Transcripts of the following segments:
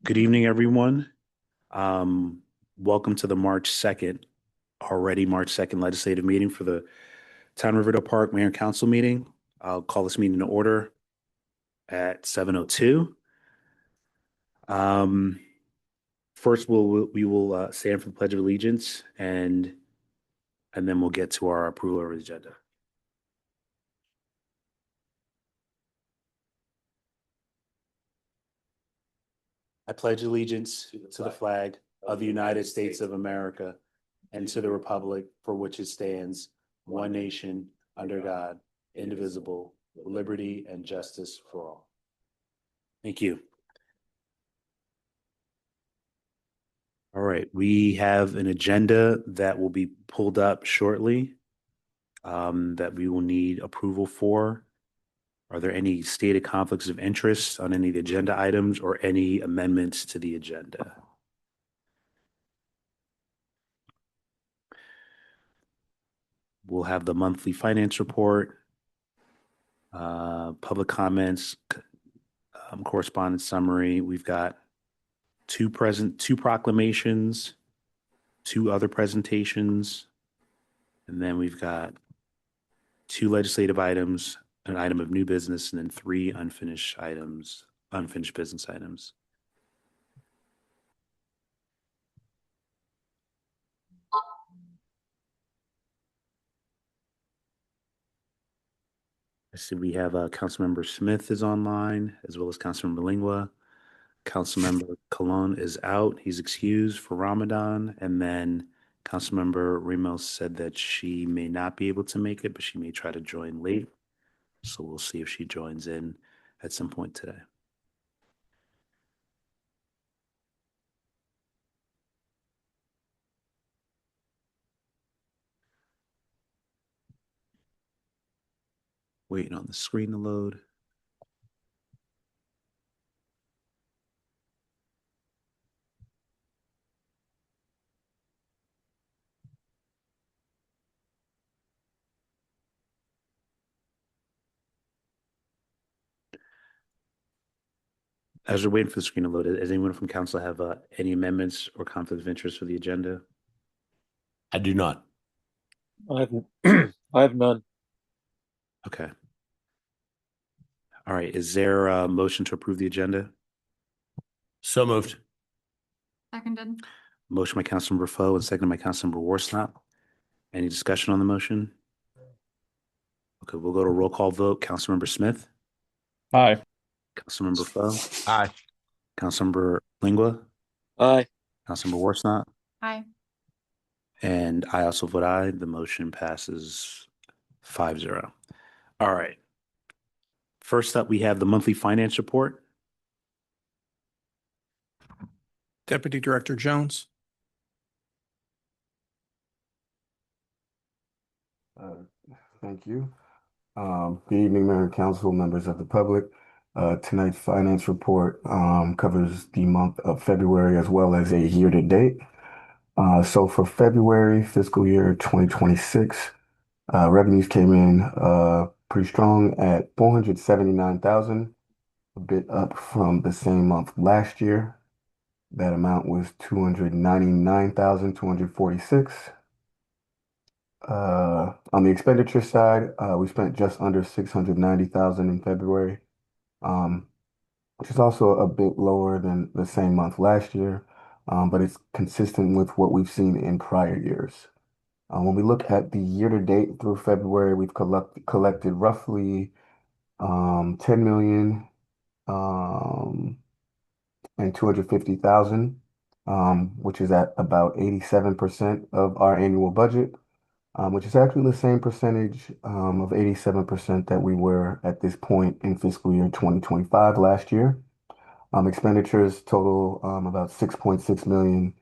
Good evening, everyone. Welcome to the March 2nd legislative meeting for the Town of Riverdale Park Mayor and Council meeting. I'll call this meeting to order at 7:02. Um, First, we will stand for the Pledge of Allegiance and then we'll get to our approval of the agenda. I pledge allegiance to the flag of the United States of America and to the republic for which it stands, one nation, under God, indivisible, with liberty and justice for all. Thank you. All right, we have an agenda that will be pulled up shortly that we will need approval for. Are there any stated conflicts of interest on any of the agenda items or any amendments to the agenda? We'll have the monthly finance report, public comments, correspondence summary. We've got two proclamations, two other presentations, and then we've got two legislative items, an item of new business, and then three unfinished business items. I see we have Councilmember Smith is online, as well as Councilmember Lingua. Councilmember Colon is out. He's excused for Ramadan. And then Councilmember Ramos said that she may not be able to make it, but she may try to join late. So we'll see if she joins in at some point today. Waiting on the screen to load. As we're waiting for the screen to load, does anyone from council have any amendments or conflict of interest for the agenda? I do not. I have, I have none. Okay. All right. Is there a motion to approve the agenda? So moved. Seconded. Motion by Councilmember Foe and seconded by Councilmember Worsnop. Any discussion on the motion? Okay, we'll go to roll call vote. Councilmember Smith, Aye. Councilmember Foe, Aye. Councilmember Lingua, Aye. Councilmember Worsnop, Aye. and I also vote aye. The motion passes 5-0. All right. First up, we have the monthly finance report. Deputy Director Jones. Thank you. Good evening, Mayor and Council, members of the public. Tonight's finance report covers the month of February as well as a year-to-date. So for February fiscal year 2026, revenues came in pretty strong at 479,000, a bit up from the same month last year. That amount was 299,246. On the expenditure side, we spent just under 690,000 in February, which is also a bit lower than the same month last year, but it's consistent with what we've seen in prior years. When we look at the year to date through February, we've collected roughly 10 million and 250,000, which is at about 87% of our annual budget. Which is actually the same percentage of 87% that we were at this point in fiscal year 2025 last year. Expenditures total about 6.6 million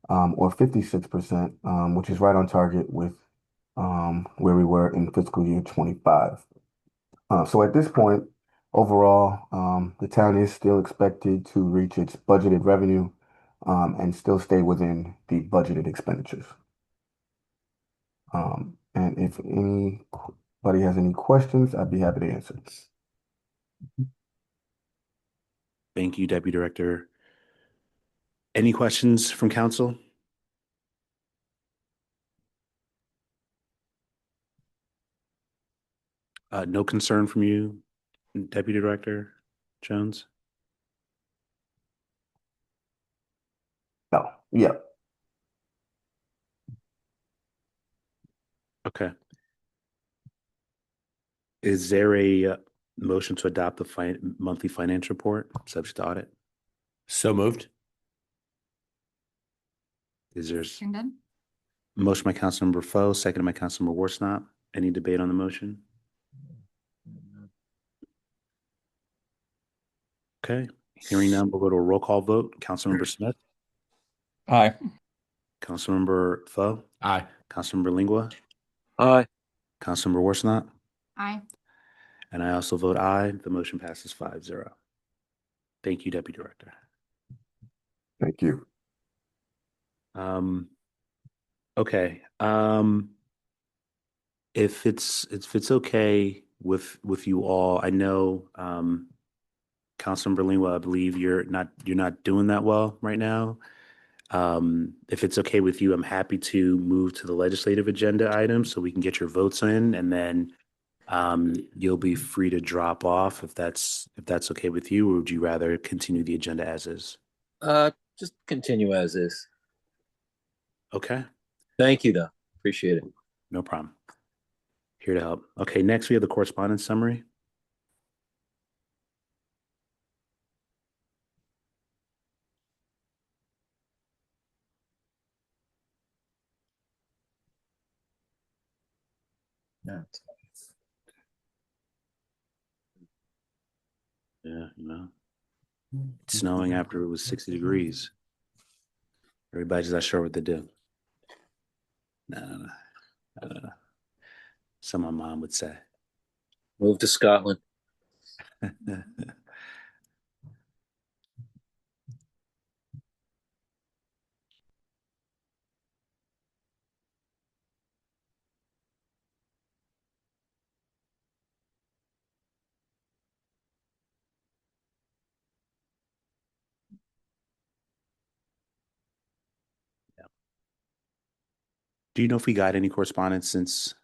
or 56%, which is right on target with where we were in fiscal year 25. So at this point, overall, the town is still expected to reach its budgeted revenue and still stay within the budgeted expenditures. And if anybody has any questions, I'd be happy to answer. Thank you, Deputy Director Any questions from council? No concern from you, Deputy Director Jones? No, yeah. Okay. Is there a motion to adopt the monthly financial report subject to audit? So moved. Is there Seconded. motion by Councilmember Foe, seconded by Councilmember Worsnop? Any debate on the motion? Okay, hearing none, we'll go to a roll call vote. Councilmember Smith, Aye. Councilmember Foe, Aye. Councilmember Lingua, Aye. Councilmember Worsnop, Aye. and I also vote aye. The motion passes 5-0. Thank you, Deputy Director. Thank you. Okay. If it's okay with you all, I know Councilmember Lingua, I believe you're not doing that well right now. If it's okay with you, I'm happy to move to the legislative agenda items so we can get your votes in, and then you'll be free to drop off if that's okay with you, or would you rather continue the agenda as is? Just continue as is. Okay, Thank you, though. Appreciate it. no problem. Here to help. Okay, next we have the correspondence summary. Yeah, it's snowing after it was 60 degrees. Everybody's not sure what to do. No. So my mom would say. Move to Scotland. Do you know if we got any correspondence since?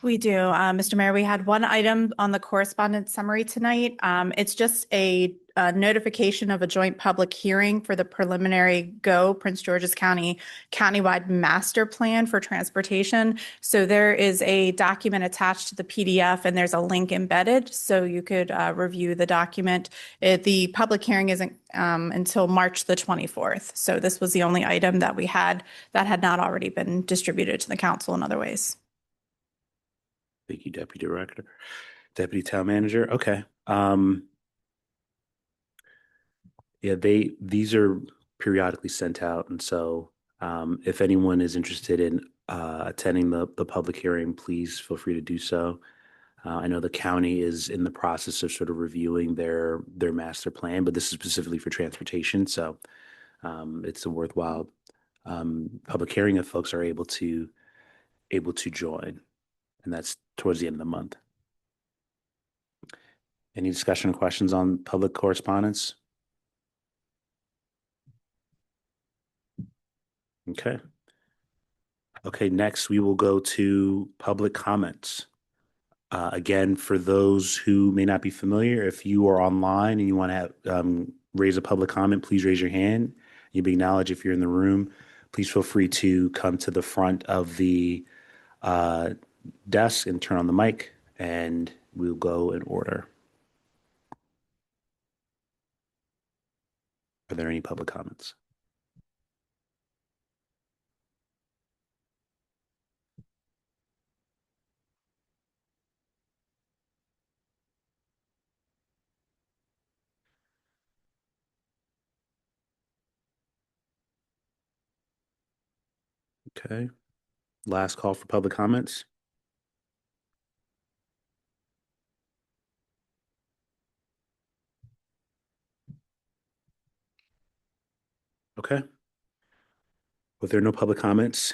We do. Mr. Mayor, we had one item on the correspondence summary tonight. It's just a notification of a joint public hearing for the preliminary Prince George's County countywide master plan for transportation. So there is a document attached to the PDF and there's a link embedded so you could review the document. The public hearing isn't until March the 24th. So this was the only item that we had that had not already been distributed to the council in other ways. Thank you, Deputy Director. Deputy Town Manager. Okay. Yeah, these are periodically sent out, and so if anyone is interested in attending the public hearing, please feel free to do so. I know the county is in the process of sort of reviewing their master plan, but this is specifically for transportation, so it's a worthwhile public hearing if folks are able to join, and that's towards the end of the month. Any discussion or questions on public correspondence? Okay. Okay, next we will go to public comments. Again, for those who may not be familiar, if you are online and you want to raise a public comment, please raise your hand. You'll be acknowledged if you're in the room. Please feel free to come to the front of the desk and turn on the mic, and we'll go in order. Are there any public comments? Okay. Last call for public comments. Okay. If there are no public comments,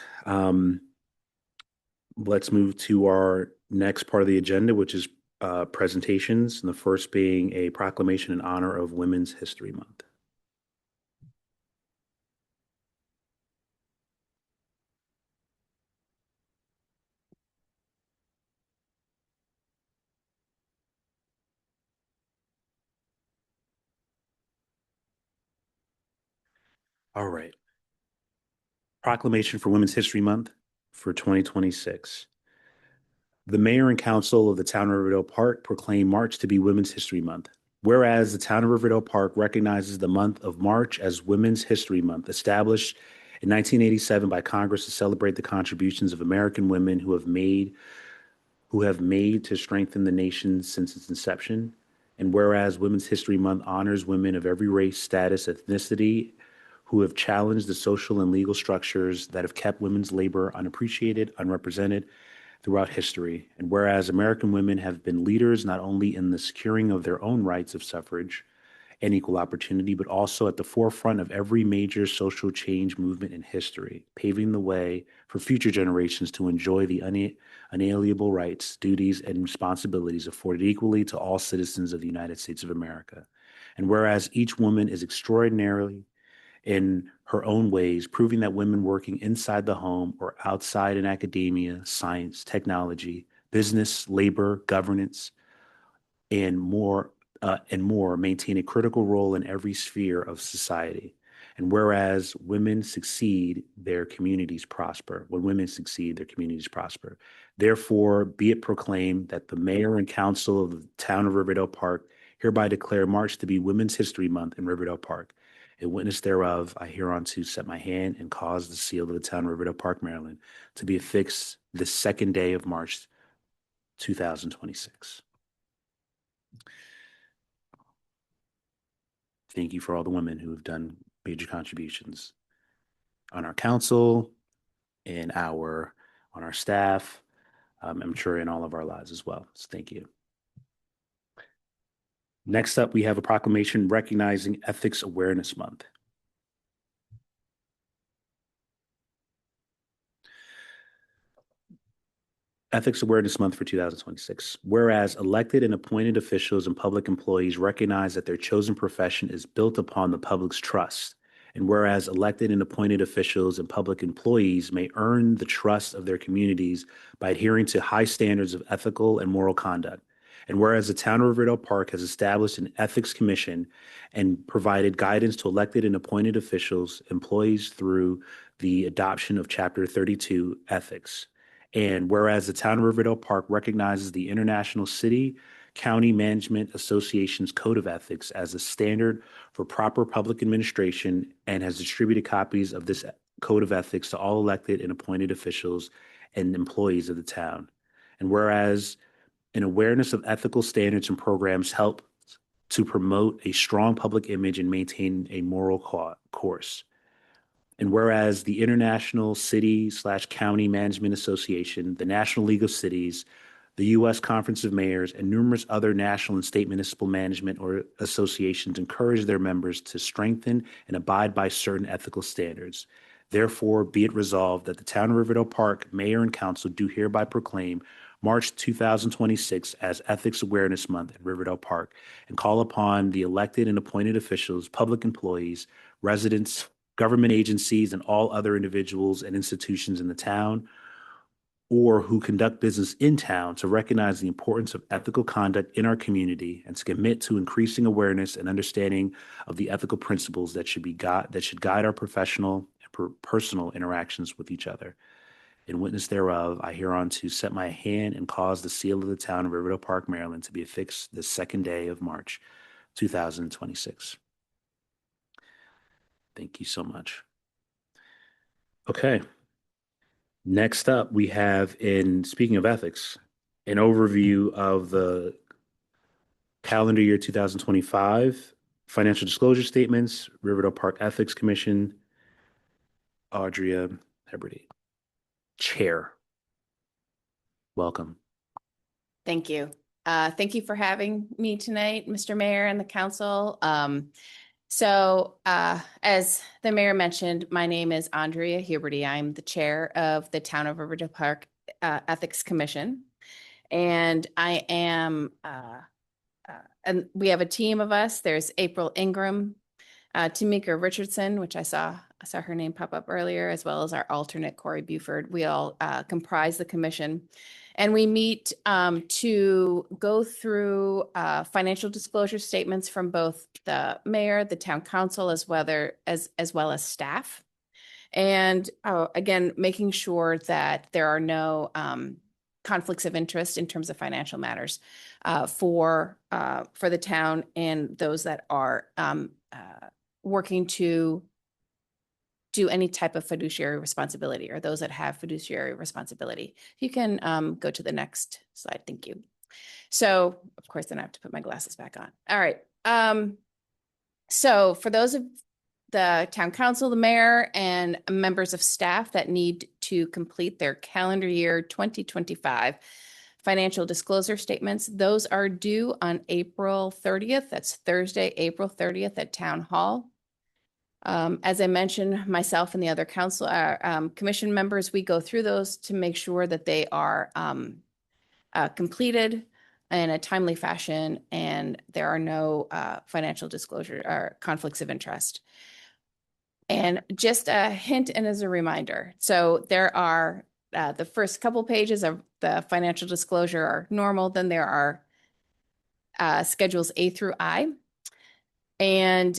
let's move to our next part of the agenda, which is presentations. And the first being a proclamation in honor of Women's History Month. All right. Proclamation for Women's History Month for 2026. The mayor and council of the town of Riverdale Park proclaim March to be Women's History Month. Whereas the town of Riverdale Park recognizes the month of March as Women's History Month, established in 1987 by Congress to celebrate the contributions of American women who have made to strengthen the nation since its inception. And whereas Women's History Month honors women of every race, status, ethnicity who have challenged the social and legal structures that have kept women's labor unappreciated, unrepresented throughout history. And whereas American women have been leaders not only in the securing of their own rights of suffrage and equal opportunity, but also at the forefront of every major social change movement in history, paving the way for future generations to enjoy the unalienable rights, duties, and responsibilities afforded equally to all citizens of the United States of America. And whereas each woman is extraordinarily in her own ways, proving that women working inside the home or outside in academia, science, technology, business, labor, governance, and more maintain a critical role in every sphere of society. And whereas women succeed, their communities prosper. When women succeed, their communities prosper. Therefore, be it proclaimed that the mayor and council of the town of Riverdale Park hereby declare March to be Women's History Month in Riverdale Park. In witness thereof, I hereunto set my hand and cause the seal of the town of Riverdale Park, Maryland, to be affixed the second day of March 2026. Thank you for all the women who have done major contributions on our council, on our staff, I'm sure in all of our lives as well. So thank you. Next up, we have a proclamation recognizing Ethics Awareness Month. Ethics Awareness Month for 2026. Whereas elected and appointed officials and public employees recognize that their chosen profession is built upon the public's trust. And whereas elected and appointed officials and public employees may earn the trust of their communities by adhering to high standards of ethical and moral conduct. And whereas the town of Riverdale Park has established an ethics commission and provided guidance to elected and appointed officials, employees through the adoption of Chapter 32 Ethics. And whereas the town of Riverdale Park recognizes the International City County Management Association's Code of Ethics as a standard for proper public administration and has distributed copies of this Code of Ethics to all elected and appointed officials and employees of the town. And whereas an awareness of ethical standards and programs help to promote a strong public image and maintain a moral course. And whereas the International City/County Management Association, the National League of Cities, the U.S. Conference of Mayors, and numerous other national and state municipal management or associations encourage their members to strengthen and abide by certain ethical standards. Therefore, be it resolved that the town of Riverdale Park Mayor and Council do hereby proclaim March 2026 as Ethics Awareness Month in Riverdale Park and call upon the elected and appointed officials, public employees, residents, government agencies, and all other individuals and institutions in the town or who conduct business in town to recognize the importance of ethical conduct in our community and to commit to increasing awareness and understanding of the ethical principles that should guide our professional and personal interactions with each other. In witness thereof, I hereunto set my hand and cause the seal of the town of Riverdale Park, Maryland, to be affixed the second day of March 2026. Thank you so much. Okay. Next up, we have, speaking of ethics, an overview of the calendar year 2025, financial disclosure statements, Riverdale Park Ethics Commission, Audria Heberty, Chair. Welcome. Thank you. Thank you for having me tonight, Mr. Mayor and the council. As the mayor mentioned, my name is Andrea Huberty. I'm the chair of the Town of Riverdale Park Ethics Commission. And I am, and we have a team of us. There's April Ingram, Tamika Richardson, which I saw saw her name pop up earlier, as well as our alternate Corey Buford. We all comprise the commission. And we meet to go through financial disclosure statements from both the mayor, the town council, as well as staff. And again, making sure that there are no conflicts of interest in terms of financial matters for the town and those that are working to do any type of fiduciary responsibility, or those that have fiduciary responsibility. You can go to the next slide. Thank you. So of course, then I have to put my glasses back on. All right. So for those of the town council, the mayor, and members of staff that need to complete their calendar year 2025 financial disclosure statements, those are due on April 30th. That's Thursday, April 30th at Town Hall. As I mentioned, myself and the other commission members, we go through those to make sure that they are completed in a timely fashion and there are no financial disclosure or conflicts of interest. And just a hint and as a reminder, so there are the first couple pages of the financial disclosure are normal, then there are schedules A through I. And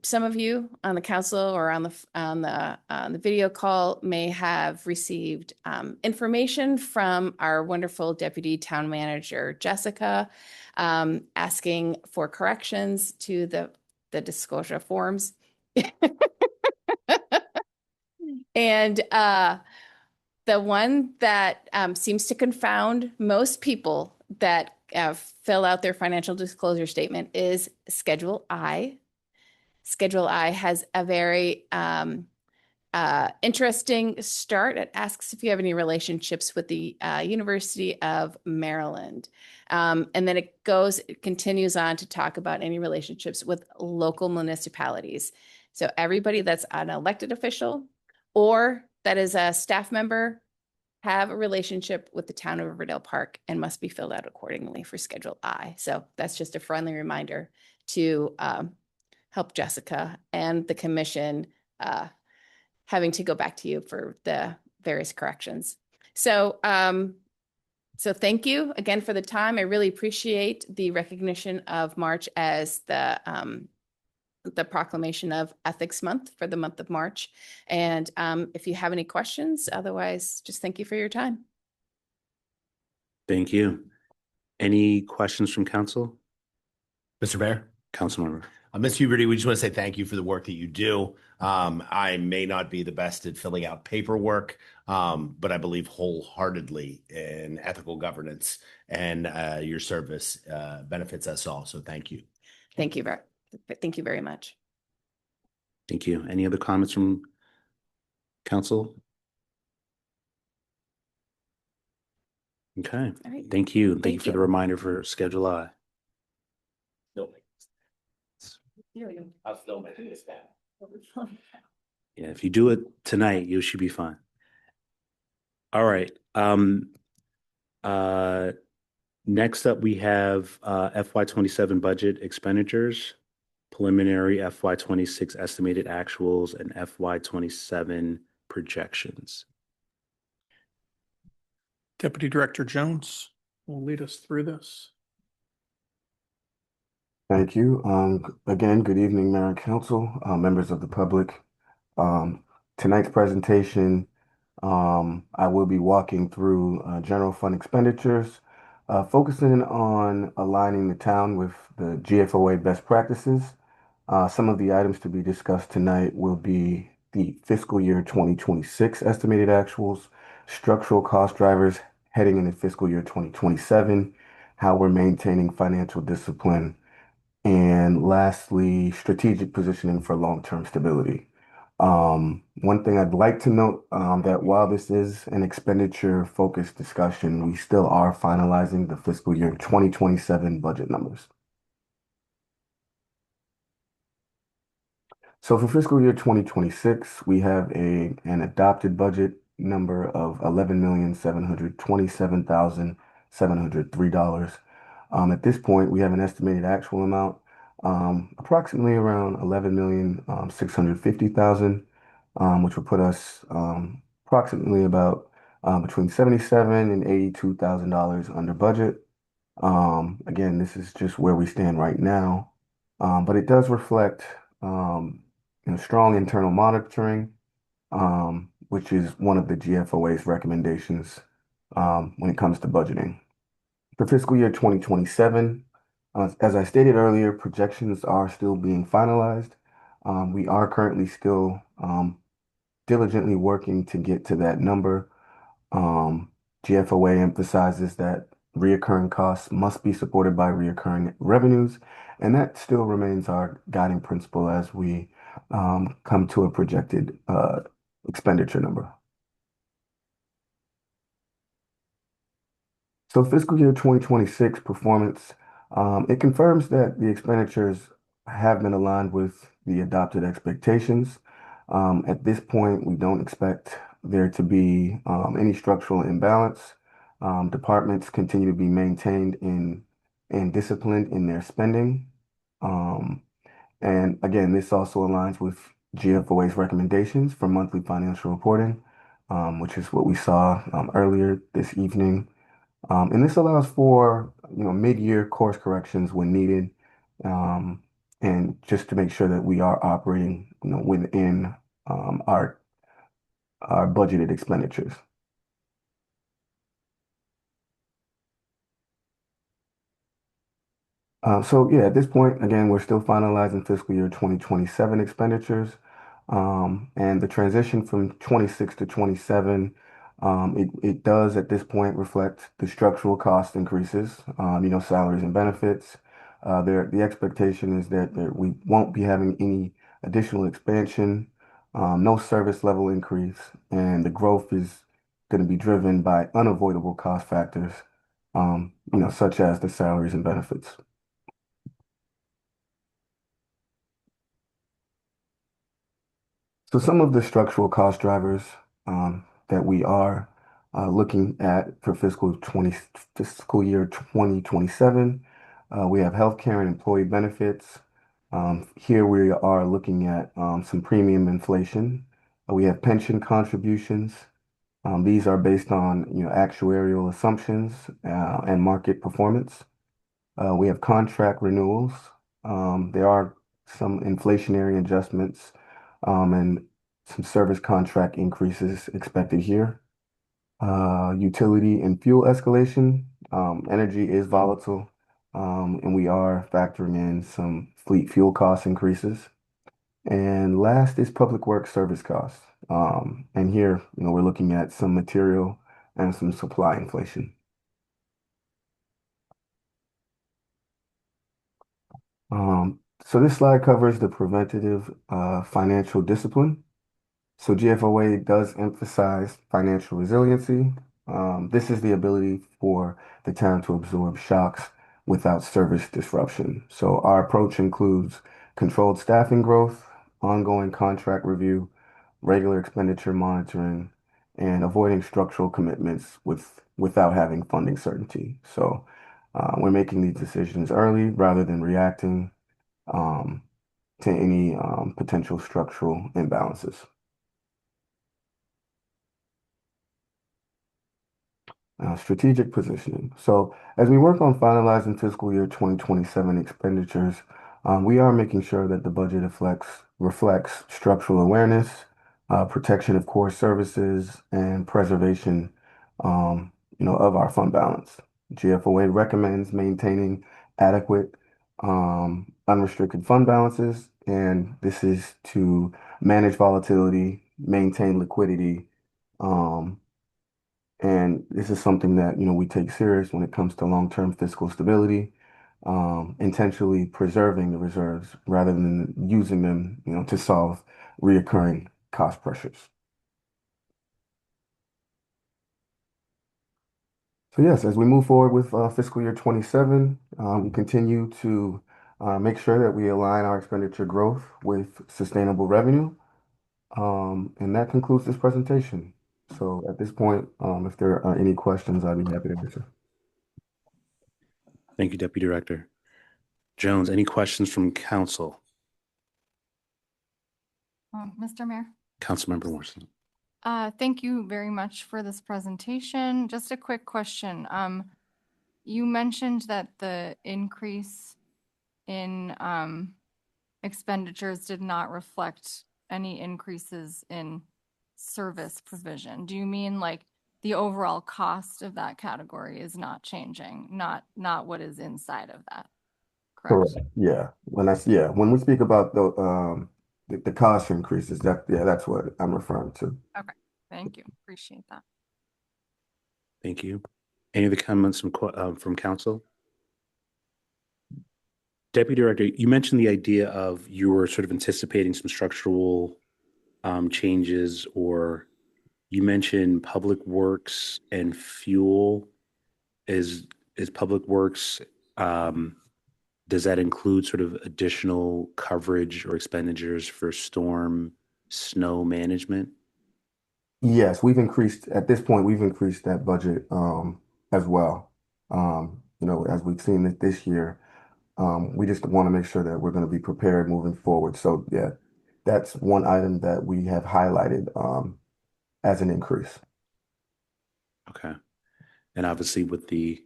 some of you on the council or on the video call may have received information from our wonderful deputy town manager, Jessica, asking for corrections to the disclosure forms. And the one that seems to confound most people that fill out their financial disclosure statement is Schedule I. Schedule I has a very interesting start. It asks if you have any relationships with the University of Maryland. And then it continues on to talk about any relationships with local municipalities. So everybody that's an elected official or that is a staff member have a relationship with the town of Riverdale Park and must be filled out accordingly for Schedule I. So that's just a friendly reminder to help Jessica and the commission having to go back to you for the various corrections. So, so thank you again for the time. I really appreciate the recognition of March as the proclamation of Ethics Month for the month of March. And if you have any questions, otherwise, just thank you for your time. Thank you. Any questions from council? Mr. Mayor? Councilmember. Ms. Huberty, we just want to say thank you for the work that you do. I may not be the best at filling out paperwork, but I believe wholeheartedly in ethical governance, and your service benefits us all. So thank you. Thank you very much. Thank you. Any other comments from council? Okay. All right. Thank you. Thank you Thank for the you. reminder for Schedule I. I'll still make this down. Yeah, if you do it tonight, you should be fine. All right. Next up, we have FY27 budget expenditures, preliminary FY26 estimated actuals, and FY27 projections. Deputy Director Jones will lead us through this. Thank you. Again, good evening, Mayor and Council, members of the public. Tonight's presentation, I will be walking through general fund expenditures, focusing on aligning the town with the GFOA best practices. Some of the items to be discussed tonight will be the fiscal year 2026 estimated actuals, structural cost drivers heading into fiscal year 2027, how we're maintaining financial discipline, and lastly, strategic positioning for long-term stability. One thing I'd like to note that while this is an expenditure-focused discussion, we still are finalizing the fiscal year 2027 budget numbers. So for fiscal year 2026, we have an adopted budget number of $11,727,703. At this point, we have an estimated actual amount approximately around $11,650,000. which will put us approximately about between $77,000 and $82,000 under budget. Again, this is just where we stand right now, but it does reflect strong internal monitoring, which is one of the GFOA's recommendations when it comes to budgeting. For fiscal year 2027, as I stated earlier, projections are still being finalized. We are currently still diligently working to get to that number. GFOA emphasizes that reoccurring costs must be supported by reoccurring revenues, and that still remains our guiding principle as we come to a projected expenditure number. So fiscal year 2026 performance, it confirms that the expenditures have been aligned with the adopted expectations. At this point, we don't expect there to be any structural imbalance. Departments continue to be maintained and disciplined in their spending. And again, this also aligns with GFOA's recommendations for monthly financial reporting, which is what we saw earlier this evening. And this allows for mid-year course corrections when needed, and just to make sure that we are operating within our budgeted expenditures. So yeah, at this point, again, we're still finalizing fiscal year 2027 expenditures, and the transition from 26 to 27. It does at this point reflect the structural cost increases, salaries and benefits. The expectation is that we won't be having any additional expansion, no service level increase, and the growth is going to be driven by unavoidable cost factors, such as the salaries and benefits. So some of the structural cost drivers that we are looking at for fiscal year 2027, we have healthcare and employee benefits. Here we are looking at some premium inflation. We have pension contributions. These are based on actuarial assumptions and market performance. We have contract renewals. There are some inflationary adjustments and some service contract increases expected here. Utility and fuel escalation. Energy is volatile, and we are factoring in some fleet fuel cost increases. And last is public works service costs. And here, we're looking at some material and some supply inflation. So this slide covers the preventative financial discipline. So GFOA does emphasize financial resiliency. This is the ability for the town to absorb shocks without service disruption. So our approach includes controlled staffing growth, ongoing contract review, regular expenditure monitoring, and avoiding structural commitments without having funding certainty. So we're making these decisions early rather than reacting to any potential structural imbalances. Strategic positioning. So as we work on finalizing fiscal year 2027 expenditures, we are making sure that the budget reflects structural awareness, protection of core services, and preservation, of our fund balance. GFOA recommends maintaining adequate unrestricted fund balances, and this is to manage volatility, maintain liquidity, and this is something that we take serious when it comes to long-term fiscal stability, intentionally preserving the reserves rather than using them, to solve reoccurring cost pressures. So yes, as we move forward with fiscal year 27, we continue to make sure that we align our expenditure growth with sustainable revenue. And that concludes this presentation. So at this point, if there are any questions, I'd be happy to answer. Thank you, Deputy Director. Jones, any questions from council? Mr. Mayor, Councilmember Morrison. Thank you very much for this presentation. Just a quick question. You mentioned that the increase in expenditures did not reflect any increases in service provision. Do you mean like the overall cost of that category is not changing, not what is inside of that? Correct? Correct. Yeah. When we speak about the cost increases, that's what I'm referring to. Okay, thank you. Appreciate that. Thank you. Any other comments from council? Deputy Director, you mentioned the idea of you were sort of anticipating some structural changes, or you mentioned public works and fuel. Is public works, does that include sort of additional coverage or expenditures for storm snow management? Yes, at this point, we've increased that budget as well. As we've seen it this year, we just want to make sure that we're going to be prepared moving forward. So yeah, that's one item that we have highlighted as an increase. Okay. And obviously with the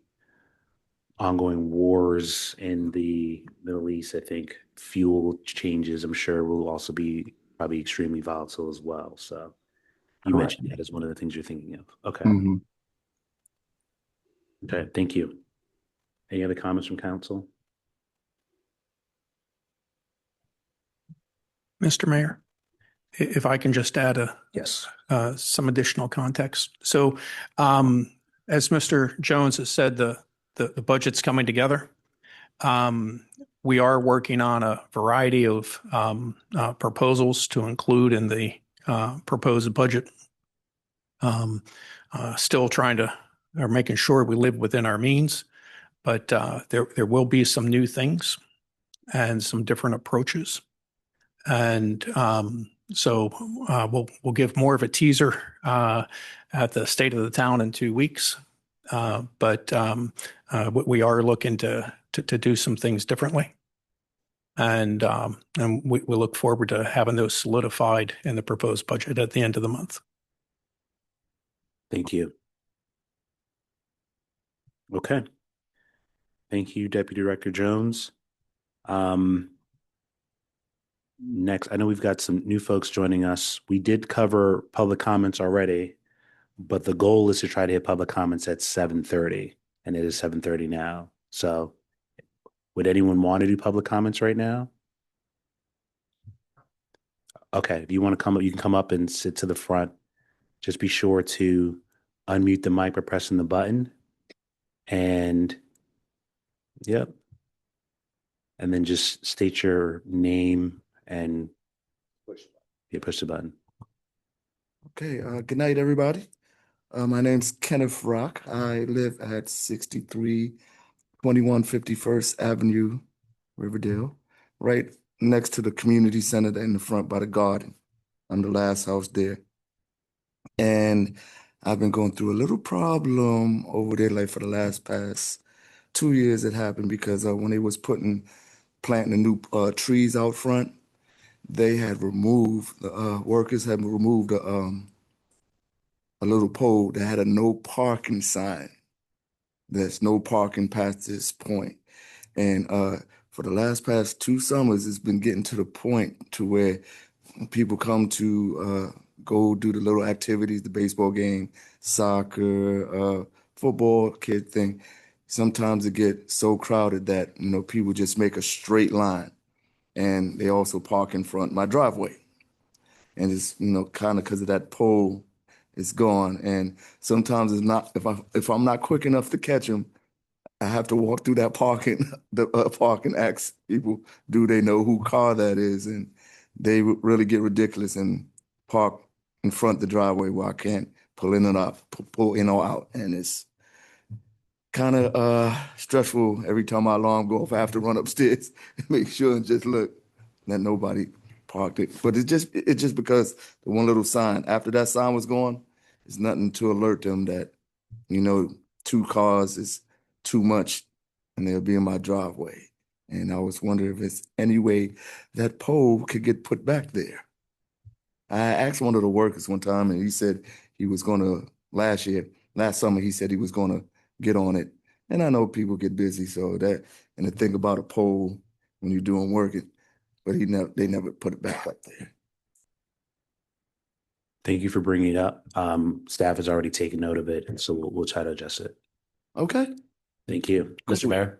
ongoing wars in the Middle East, I think fuel changes, I'm sure, will also be probably extremely volatile as well. So you Correct. mentioned that as one of the things you're thinking of. Okay. Mhm. Okay. Thank you. Any other comments from council? Mr. Mayor, if I can just add Yes. some additional context. So, as Mr. Jones has said, the budget's coming together. We are working on a variety of proposals to include in the proposed budget. Still making sure we live within our means, but there will be some new things and some different approaches. And so we'll give more of a teaser at the State of the Town in 2 weeks. But we are looking to do some things differently. And we look forward to having those solidified in the proposed budget at the end of the month. Thank you. Okay. Thank you, Deputy Director Jones. Next, I know we've got some new folks joining us. We did cover public comments already, but the goal is to try to hit public comments at 7:30, and it is 7:30 now. So would anyone want to do public comments right now? Okay, if you want to come up, you can come up and sit to the front. Just be sure to unmute the mic by pressing the button. And yep. And then just state your name and push the button. Okay, good night, everybody. My name's Kenneth Rock. I live at 6321 51st Avenue, Riverdale, right next to the community center in the front by the garden. I'm the last house there. And I've been going through a little problem over there, like for the past 2 years it happened because when they was planting the new trees out front, they had removed, the workers had removed a little pole that had a no parking sign. There's no parking past this point. And for the past 2 summers, it's been getting to the point to where people come to go do the little activities, the baseball game, soccer, football, kid thing. Sometimes it gets so crowded that, people just make a straight line. And they also park in front of my driveway. And it's, kind of because of that pole, it's gone. And sometimes it's not, if I'm not quick enough to catch them, I have to walk through that parking, ask people, do they know who car that is? And they really get ridiculous and park in front of the driveway where I can't pull in or out. And it's kind of stressful every time my alarm go off. I have to run upstairs and make sure and just look that nobody parked it. But it's just because the one little sign, after that sign was gone, it's nothing to alert them that, 2 cars is too much and they'll be in my driveway. And I was wondering if it's any way that pole could get put back there. I asked one of the workers one time, and he said he was going to last summer. He said he was going to get on it. And I know people get busy, so that and the thing about a pole when you're doing work, but they never put it back up there. Thank you for bringing it up. Staff has already taken note of it, and so we'll try to adjust it. Okay. Thank you. Mr. Mayor.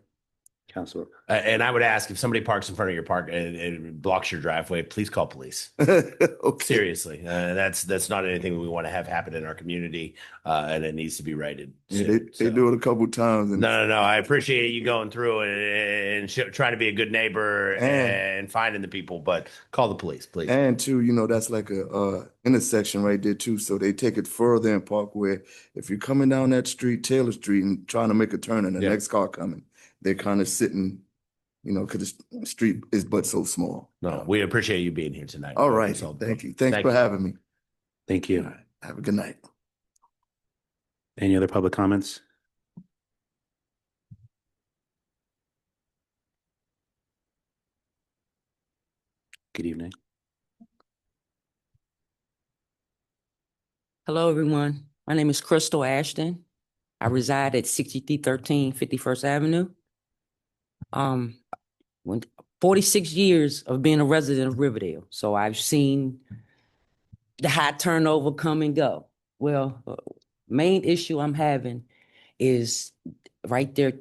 Counselor. And I would ask if somebody parks in front of your park and it blocks your driveway, please call police. Okay. Seriously, that's not anything we want to have happen in our community, and it needs to be righted. Yeah, soon. they do it a couple times. And No. I appreciate you going through and trying to be a good neighbor and finding the people, but call the police, please. And too, that's like a intersection right there too. So they take it further in Parkway. If you're coming down that street, Taylor Street, and trying to make a turn and the Yeah. next car coming, they're kind of sitting, because the street is but so small. No, we appreciate you being here tonight. All right. So, Thank you. Thanks thank for you. having me. Thank All you. right. Have a good night. Any other public comments? Good evening. Hello, everyone. My name is Crystal Ashton. I reside at 6313 51st Avenue. When 46 years of being a resident of Riverdale, so I've seen the high turnover come and go. Well, main issue I'm having is right there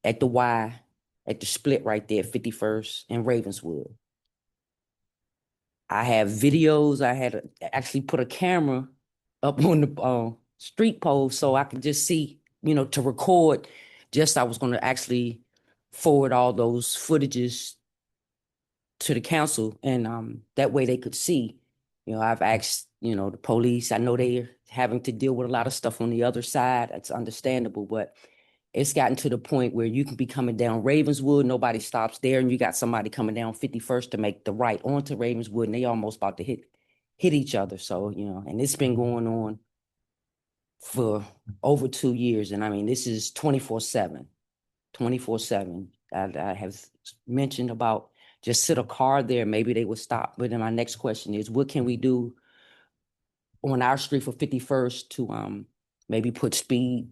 at the Y, at the split right there, 51st and Ravenswood. I have videos. I had to actually put a camera up on the street pole so I could just see, to record. I was going to actually forward all those footages to the council, and that way they could see. I've asked, the police. I know they're having to deal with a lot of stuff on the other side. That's understandable, but it's gotten to the point where you can be coming down Ravenswood, nobody stops there, and you got somebody coming down 51st to make the right onto Ravenswood, and they almost about to hit each other. So, and it's been going on for over 2 years. And I mean, this is 24/7. I have mentioned about just sit a car there, maybe they would stop. But then my next question is, what can we do on our street for 51st to maybe put speed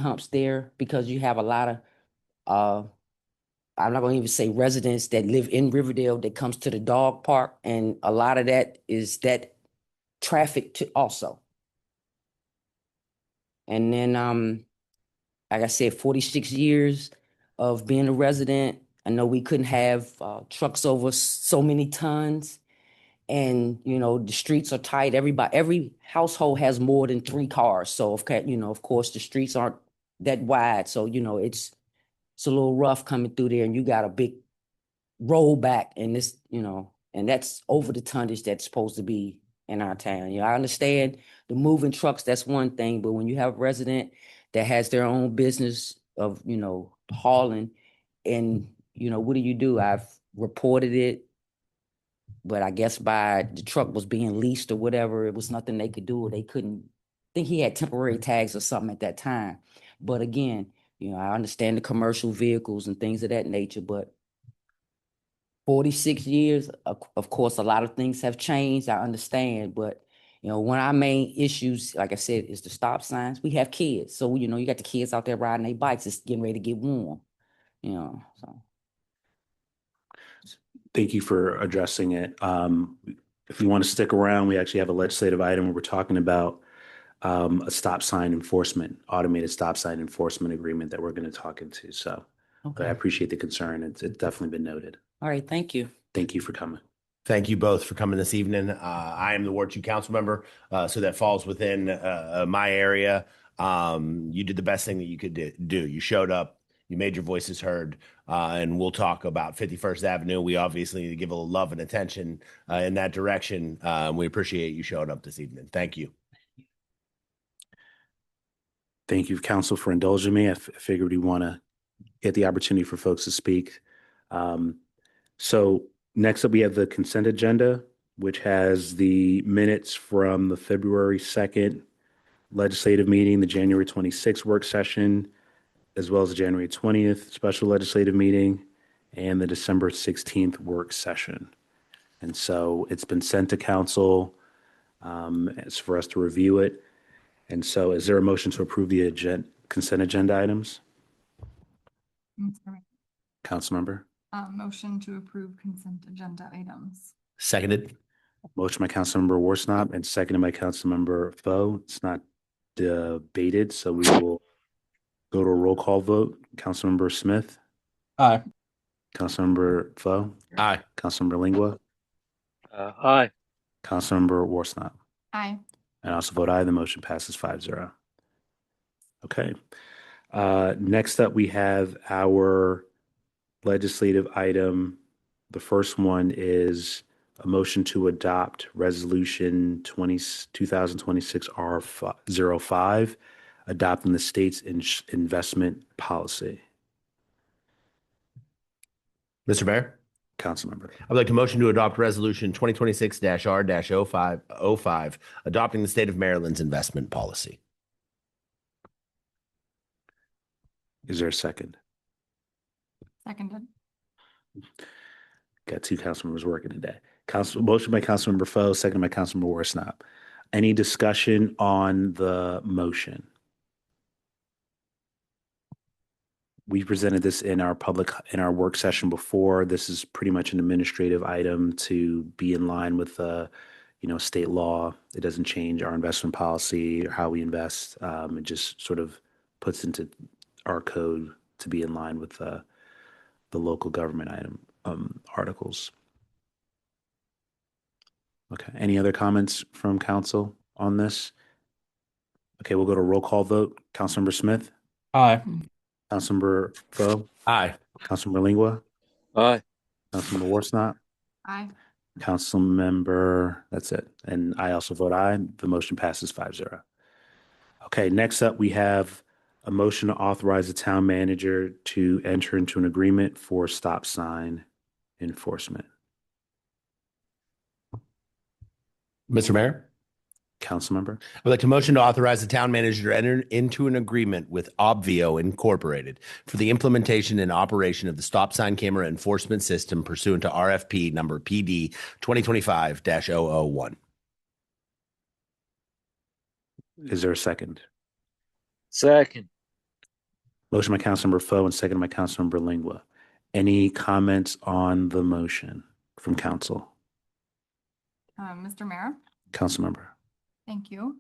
humps there? Because you have a lot of I'm not going to even say residents that live in Riverdale that comes to the dog park, and a lot of that is that traffic to also. And then, like I said, 46 years of being a resident. I know we couldn't have trucks over so many tons, and the streets are tight. Every household has more than 3 cars, so of course, the streets aren't that wide. So it's a little rough coming through there, and you got a big rollback, and this, and that's over the tonnage that's supposed to be in our town. I understand the moving trucks, that's one thing, but when you have a resident that has their own business of, hauling, and, what do? I've reported it, but I guess by the truck was being leased or whatever, it was nothing they could do, or they couldn't. I think he had temporary tags or something at that time. But again, I understand the commercial vehicles and things of that nature, but 46 years, of course, a lot of things have changed. I understand, but one of our main issues, like I said, is the stop signs. We have kids, so you got the kids out there riding their bikes. It's getting ready to get warm, So Thank you for addressing it. If you want to stick around, we actually have a legislative item where we're talking about a stop sign enforcement, automated stop sign enforcement agreement that we're going to talk into. So but I appreciate the concern. It's definitely been noted. All right, thank you. Thank you for coming. Thank you both for coming this evening. I am the Ward 2 council member, so that falls within my area. You did the best thing that you could do. You showed up, you made your voices heard, and we'll talk about 51st Avenue. We obviously need to give a little love and attention in that direction. We appreciate you showing up this evening. Thank you. Thank you, council, for indulging me. I figured we want to get the opportunity for folks to speak. So next up, we have the consent agenda, which has the minutes from the February 2nd legislative meeting, the January 26th work session, as well as the January 20th special legislative meeting, and the December 16th work session. And so it's been sent to council as for us to review it. And so is there a motion to approve the consent agenda items? Councilmember? Motion to approve consent agenda items. Seconded. Motion by Councilmember Worsnop and seconded by Councilmember Foe. It's not debated, so we will go to a roll call vote. Councilmember Smith? Aye. Councilmember Foe? Aye. Councilmember Lingua? Aye. Councilmember Worsnop? Aye. And I also vote aye. The motion passes 5-0. Okay. Next up, we have our legislative item. The first one is a motion to adopt Resolution 2026 R05, adopting the state's investment policy. Mr. Mayor, Councilmember. I'd like to motion to adopt Resolution 2026-R-05, adopting the state of Maryland's investment policy. Is there a second? Seconded. Got two council members working today. Motion by Councilmember Foe, second by Councilmember Worsnop. Any discussion on the motion? We presented this in our work session before. This is pretty much an administrative item to be in line with state law. It doesn't change our investment policy or how we invest. It just sort of puts into our code to be in line with the local government articles. Okay. Any other comments from council on this? Okay, we'll go to roll call vote. Councilmember Smith? Aye. Councilmember Foe? Aye. Councilmember Lingua? Aye. Councilmember Worsnop? Aye. Councilmember, that's it. And I also vote aye. The motion passes 5-0. Okay, next up, we have a motion to authorize the town manager to enter into an agreement for stop sign enforcement. Mr. Mayor, Councilmember? I'd like to motion to authorize the town manager to enter into an agreement with Obvio Incorporated for the implementation and operation of the stop sign camera enforcement system pursuant to RFP number PD 2025-001. Is there a second? Second. Motion by Councilmember Foe and second by Councilmember Lingua. Any comments on the motion from council? Mr. Mayor? Councilmember? Thank you.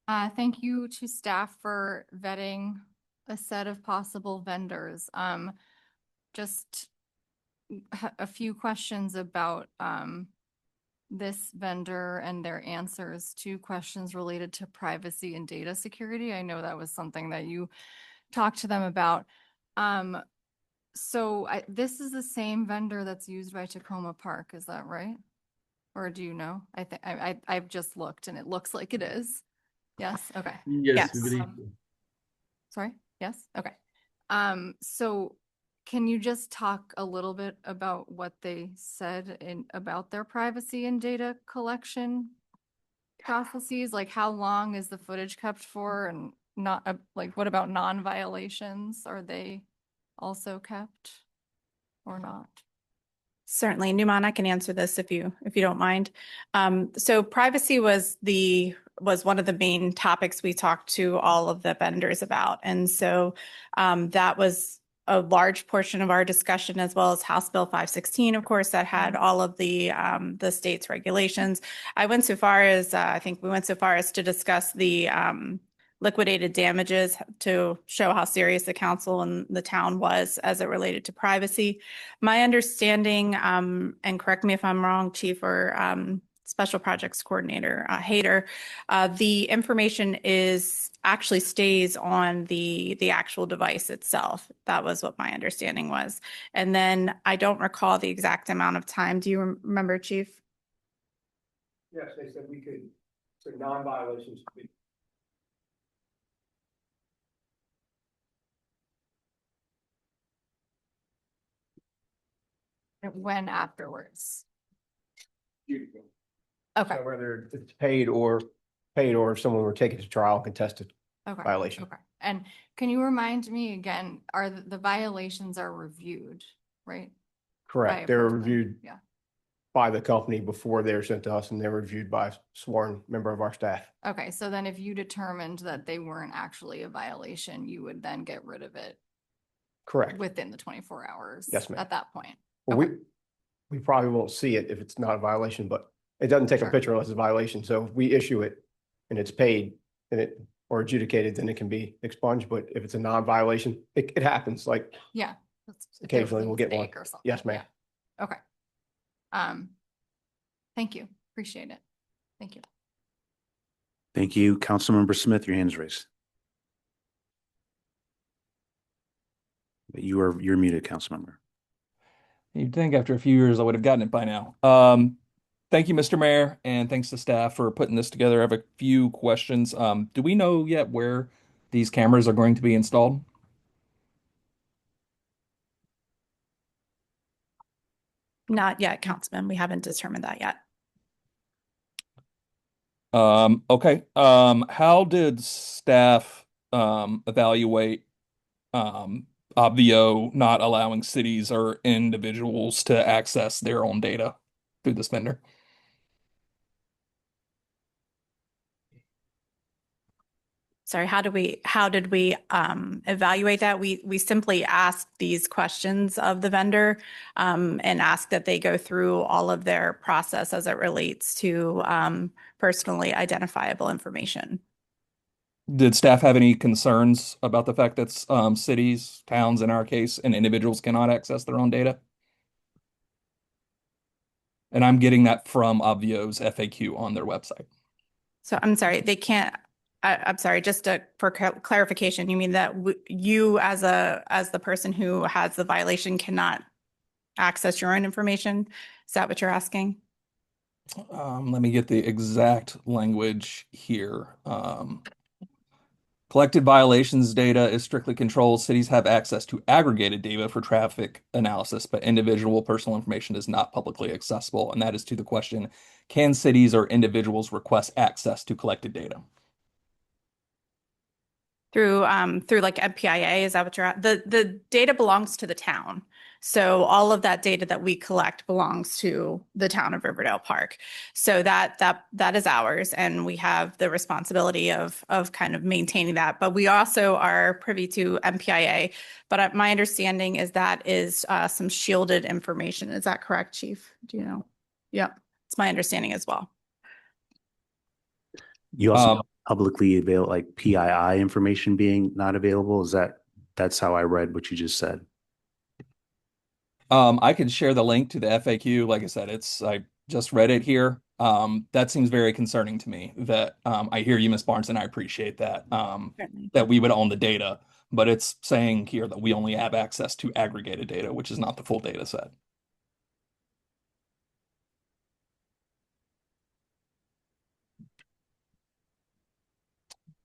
Thank you to staff for vetting a set of possible vendors. Just a few questions about this vendor and their answers to questions related to privacy and data security. I know that was something that you talked to them about. This is the same vendor that's used by Tacoma Park, is that right? Or do you know? I've just looked and it looks like it is. Yes, okay. Yes. Sorry, yes, okay. So can you just talk a little bit about what they said about their privacy and data collection processes? Like how long is the footage kept for, and not what about non-violations? Are they also kept or not? Certainly. Numan, I can answer this if you don't mind. So privacy was one of the main topics we talked to all of the vendors about. And so that was a large portion of our discussion, as well as House Bill 516, of course, that had all of the state's regulations. I think we went so far as to discuss the liquidated damages to show how serious the council and the town was as it related to privacy. My understanding, and correct me if I'm wrong, Chief or Special Projects Coordinator Hayter, the information actually stays on the actual device itself. That was what my understanding was. And then I don't recall the exact amount of time. Do you remember, Chief? Yes, they said we could, so non-violations could be. When afterwards? Okay. So whether it's paid or if someone were taken to trial and contested Okay. violation. Okay. And can you remind me again, are the violations are reviewed, right? Correct. By a They're person? reviewed Yeah. by the company before they're sent to us and they're reviewed by a sworn member of our staff. Okay, so then if you determined that they weren't actually a violation, you would then get rid of it Correct. within the 24 hours? Yes, ma'am. At that point? Well, Okay. we probably won't see it if it's not a violation, but it doesn't take Sure. a picture unless it's a violation. So if we issue it and it's paid and it, or adjudicated, then it can be expunged. But if it's a non-violation, it happens. Like, Yeah. That's- if there was Occasionally a we'll get one. mistake or something, yes, ma'am. yeah. Okay. Thank you. Appreciate it. Thank you. Thank you. Councilmember Smith, your hand is raised. You're muted, Councilmember. You'd think after a few years I would have gotten it by now. Thank you, Mr. Mayor, and thanks to staff for putting this together. I have a few questions. Do we know yet where these cameras are going to be installed? Not yet, Councilman. We haven't determined that yet. Okay. How did staff evaluate Obvio not allowing cities or individuals to access their own data through this vendor? Sorry, how did we evaluate that? We simply asked these questions of the vendor and asked that they go through all of their process as it relates to personally identifiable information. Did staff have any concerns about the fact that cities, towns in our case, and individuals cannot access their own data? And I'm getting that from Obvio's FAQ on their website. So I'm sorry, they can't. I'm sorry, for clarification, you mean that you as the person who has the violation cannot access your own information? Is that what you're asking? Let me get the exact language here. Collected violations data is strictly controlled. Cities have access to aggregated data for traffic analysis, but individual personal information is not publicly accessible. And that is to the question, can cities or individuals request access to collected data? Through like MPIA, is that what you're at? The data belongs to the town. So all of that data that we collect belongs to the town of Riverdale Park. So that is ours, and we have the responsibility of kind of maintaining that. But we also are privy to MPIA. But my understanding is that is some shielded information. Is that correct, Chief? Do you know? Yeah, it's my understanding as well. You also publicly available, like PII information being not available. That's how I read what you just said. I can share the link to the FAQ. Like I said, I just read it here. That seems very concerning to me that I hear you, Ms. Barnes, and I appreciate that, that we would own the data, but it's saying here that we only have access to aggregated data, which is not the full data set.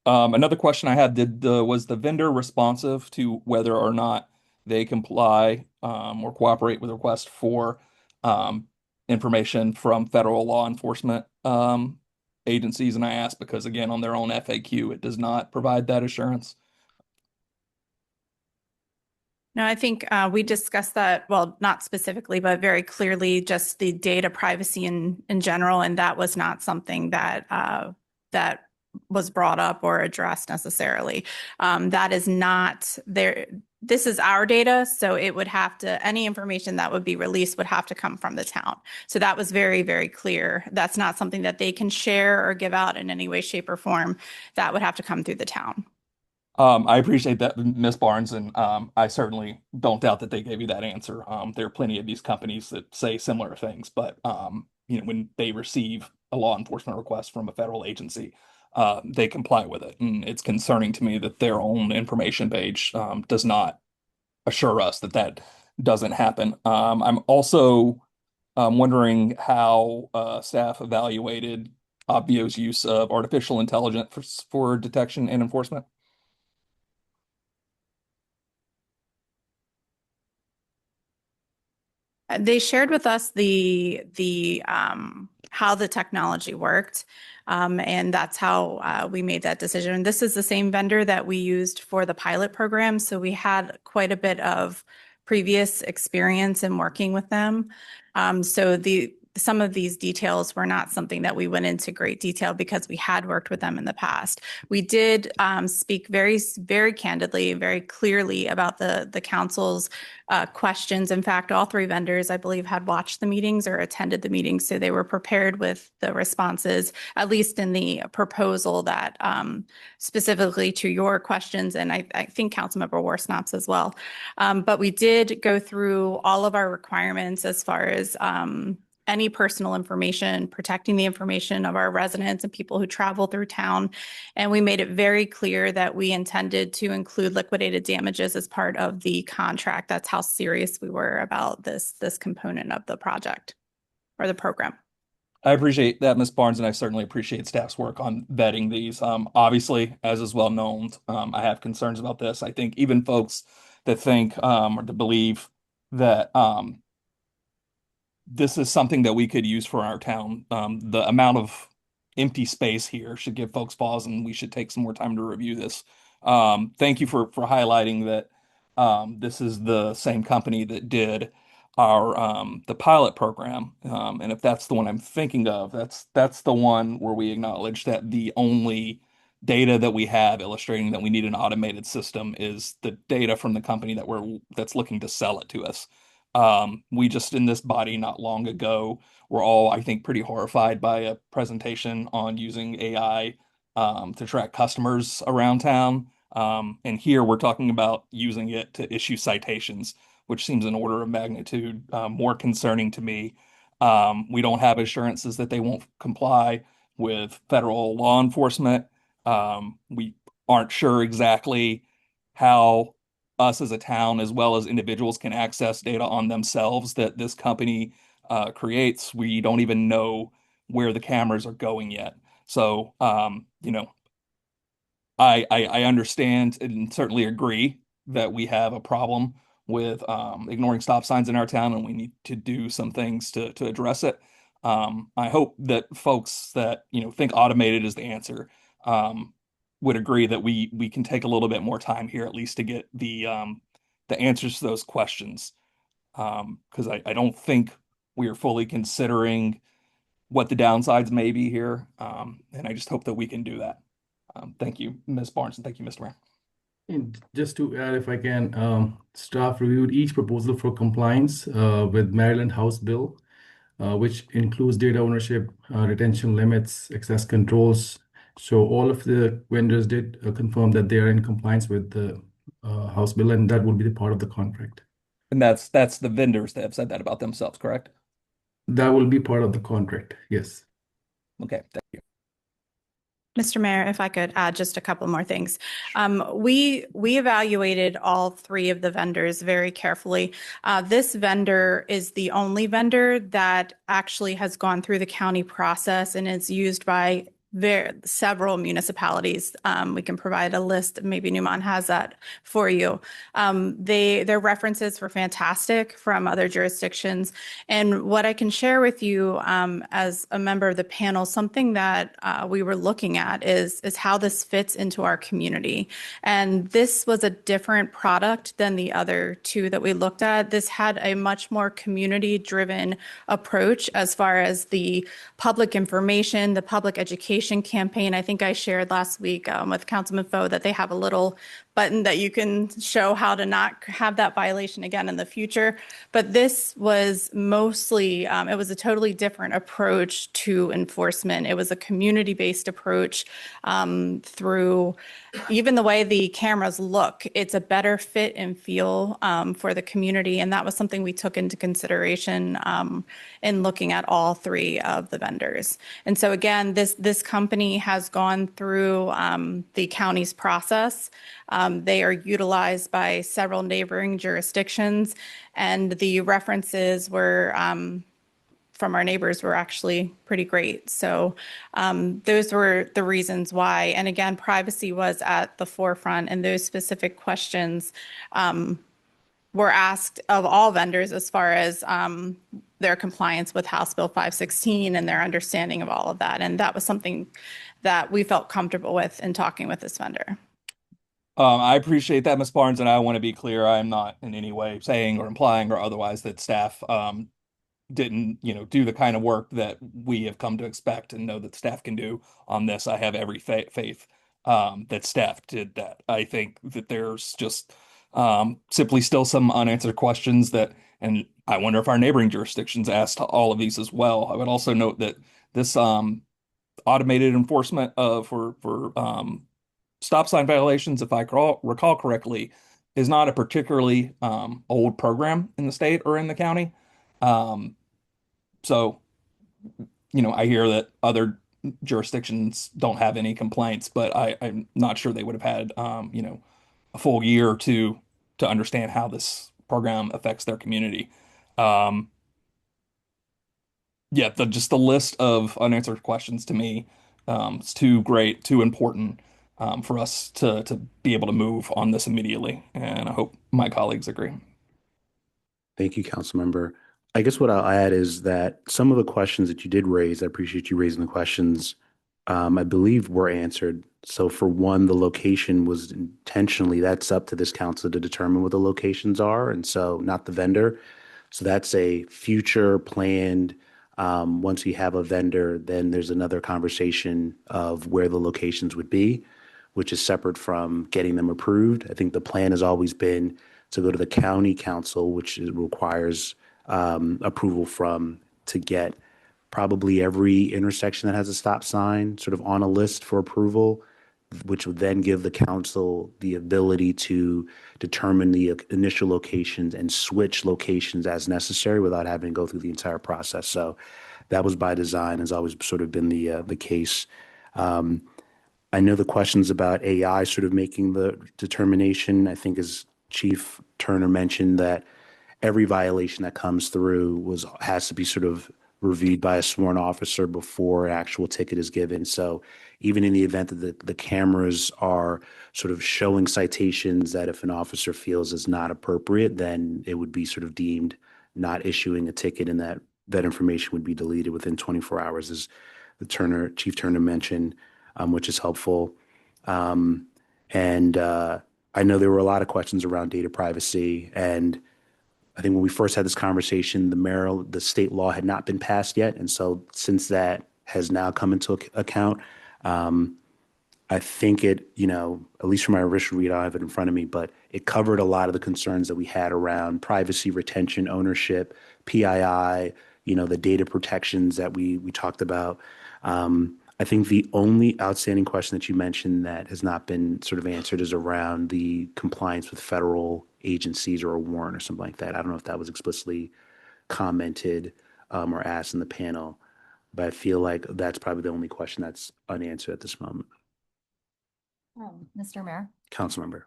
Another question I had, was the vendor responsive to whether or not they comply or cooperate with requests for information from federal law enforcement agencies? And I ask because, again, on their own FAQ, it does not provide that assurance. No, I think we discussed that, well, not specifically, but very clearly, just the data privacy in general, and that was not something that that was brought up or addressed necessarily. That is not there. This is our data, so it would have to, any information that would be released would have to come from the town. So that was very, very clear. That's not something that they can share or give out in any way, shape, or form. That would have to come through the town. I appreciate that, Ms. Barnes, and I certainly don't doubt that they gave you that answer. There are plenty of these companies that say similar things, but when they receive a law enforcement request from a federal agency, they comply with it. And it's concerning to me that their own information page does not assure us that that doesn't happen. I'm also wondering how staff evaluated Obvio's use of artificial intelligence for detection and enforcement. They shared with us the how the technology worked, and that's how we made that decision. And this is the same vendor that we used for the pilot program, so we had quite a bit of previous experience in working with them. So some of these details were not something that we went into great detail because we had worked with them in the past. We did speak very, very candidly, very clearly about the council's questions. In fact, all three vendors, I believe, had watched the meetings or attended the meetings, so they were prepared with the responses, at least in the proposal that specifically to your questions, and I think Councilmember Warsnop's as well. But we did go through all of our requirements as far as any personal information, protecting the information of our residents and people who travel through town. And we made it very clear that we intended to include liquidated damages as part of the contract. That's how serious we were about this component of the project or the program. I appreciate that, Ms. Barnes, and I certainly appreciate staff's work on vetting these. Obviously, as is well known, I have concerns about this. I think even folks that think or to believe that this is something that we could use for our town. The amount of empty space here should give folks pause, and we should take some more time to review this. Thank you for highlighting that this is the same company that did our the pilot program. And if that's the one I'm thinking of, that's the one where we acknowledge that the only data that we have illustrating that we need an automated system is the data from the company that's looking to sell it to us. We just in this body not long ago were all, I think, pretty horrified by a presentation on using AI to track customers around town. And here we're talking about using it to issue citations, which seems an order of magnitude more concerning to me. We don't have assurances that they won't comply with federal law enforcement. We aren't sure exactly how us as a town, as well as individuals, can access data on themselves that this company creates. We don't even know where the cameras are going yet. So, you know, I understand and certainly agree that we have a problem with ignoring stop signs in our town, and we need to do some things to address it. I hope that folks that, you know, think automated is the answer would agree that we can take a little bit more time here, at least to get the answers to those questions. Because I don't think we are fully considering what the downsides may be here. And I just hope that we can do that. Thank you, Ms. Barnes, and thank you, Mr. Mayor. And just to add, if I can, staff reviewed each proposal for compliance with Maryland House Bill, which includes data ownership, retention limits, access controls. So all of the vendors did confirm that they are in compliance with the House Bill, and that will be the part of the contract. And that's the vendors that have said that about themselves, correct? That will be part of the contract, yes. Okay, thank you. Mr. Mayor, if I could add just a couple more things. We evaluated all three of the vendors very carefully. This vendor is the only vendor that actually has gone through the county process and is used by several municipalities. We can provide a list. Maybe Newmont has that for you. Their references were fantastic from other jurisdictions. And what I can share with you as a member of the panel, something that we were looking at is how this fits into our community. And this was a different product than the other two that we looked at. This had a much more community-driven approach as far as the public information, the public education campaign. I think I shared last week with Councilman Foe that they have a little button that you can show how to not have that violation again in the future. But this was mostly, it was a totally different approach to enforcement. It was a community-based approach through even the way the cameras look. It's a better fit and feel for the community. And that was something we took into consideration in looking at all three of the vendors. And so again, this company has gone through the county's process. They are utilized by several neighboring jurisdictions, and the references were from our neighbors were actually pretty great. So those were the reasons why. And again, privacy was at the forefront, and those specific questions were asked of all vendors as far as their compliance with House Bill 516 and their understanding of all of that. And that was something that we felt comfortable with in talking with this vendor. I appreciate that, Ms. Barnes, and I want to be clear, I'm not in any way saying or implying or otherwise that staff didn't, do the kind of work that we have come to expect and know that staff can do on this. I have every faith that staff did that. I think that there's just simply still some unanswered questions and I wonder if our neighboring jurisdictions asked all of these as well. I would also note that this automated enforcement for stop sign violations, if I recall correctly, is not a particularly old program in the state or in the county. So, I hear that other jurisdictions don't have any complaints, but I'm not sure they would have had, a full year or two to understand how this program affects their community. Yeah, just the list of unanswered questions to me, it's too great, too important for us to be able to move on this immediately. And I hope my colleagues agree. Thank you, Councilmember. I guess what I'll add is that some of the questions that you did raise, I appreciate you raising the questions, I believe were answered. So for one, the location was intentionally, that's up to this council to determine what the locations are, and so not the vendor. So that's a future planned, once we have a vendor, then there's another conversation of where the locations would be, which is separate from getting them approved. I think the plan has always been to go to the county council, which requires approval to get probably every intersection that has a stop sign sort of on a list for approval, which would then give the council the ability to determine the initial locations and switch locations as necessary without having to go through the entire process. So that was by design, has always sort of been the case. I know the questions about AI sort of making the determination, I think as Chief Turner mentioned, that every violation that comes through has to be sort of reviewed by a sworn officer before an actual ticket is given. So even in the event that the cameras are sort of showing citations that if an officer feels is not appropriate, then it would be sort of deemed not issuing a ticket, and that information would be deleted within 24 hours, as Chief Turner mentioned, which is helpful. I know there were a lot of questions around data privacy, and I think when we first had this conversation, the state law had not been passed yet. And so since that has now come into account, I think it, at least from my original read, I don't have it in front of me, but it covered a lot of the concerns that we had around privacy, retention, ownership, PII, the data protections that we talked about. I think the only outstanding question that you mentioned that has not been sort of answered is around the compliance with federal agencies or a warrant or something like that. I don't know if that was explicitly commented or asked in the panel, but I feel like that's probably the only question that's unanswered at this moment. Mr. Mayor. Councilmember.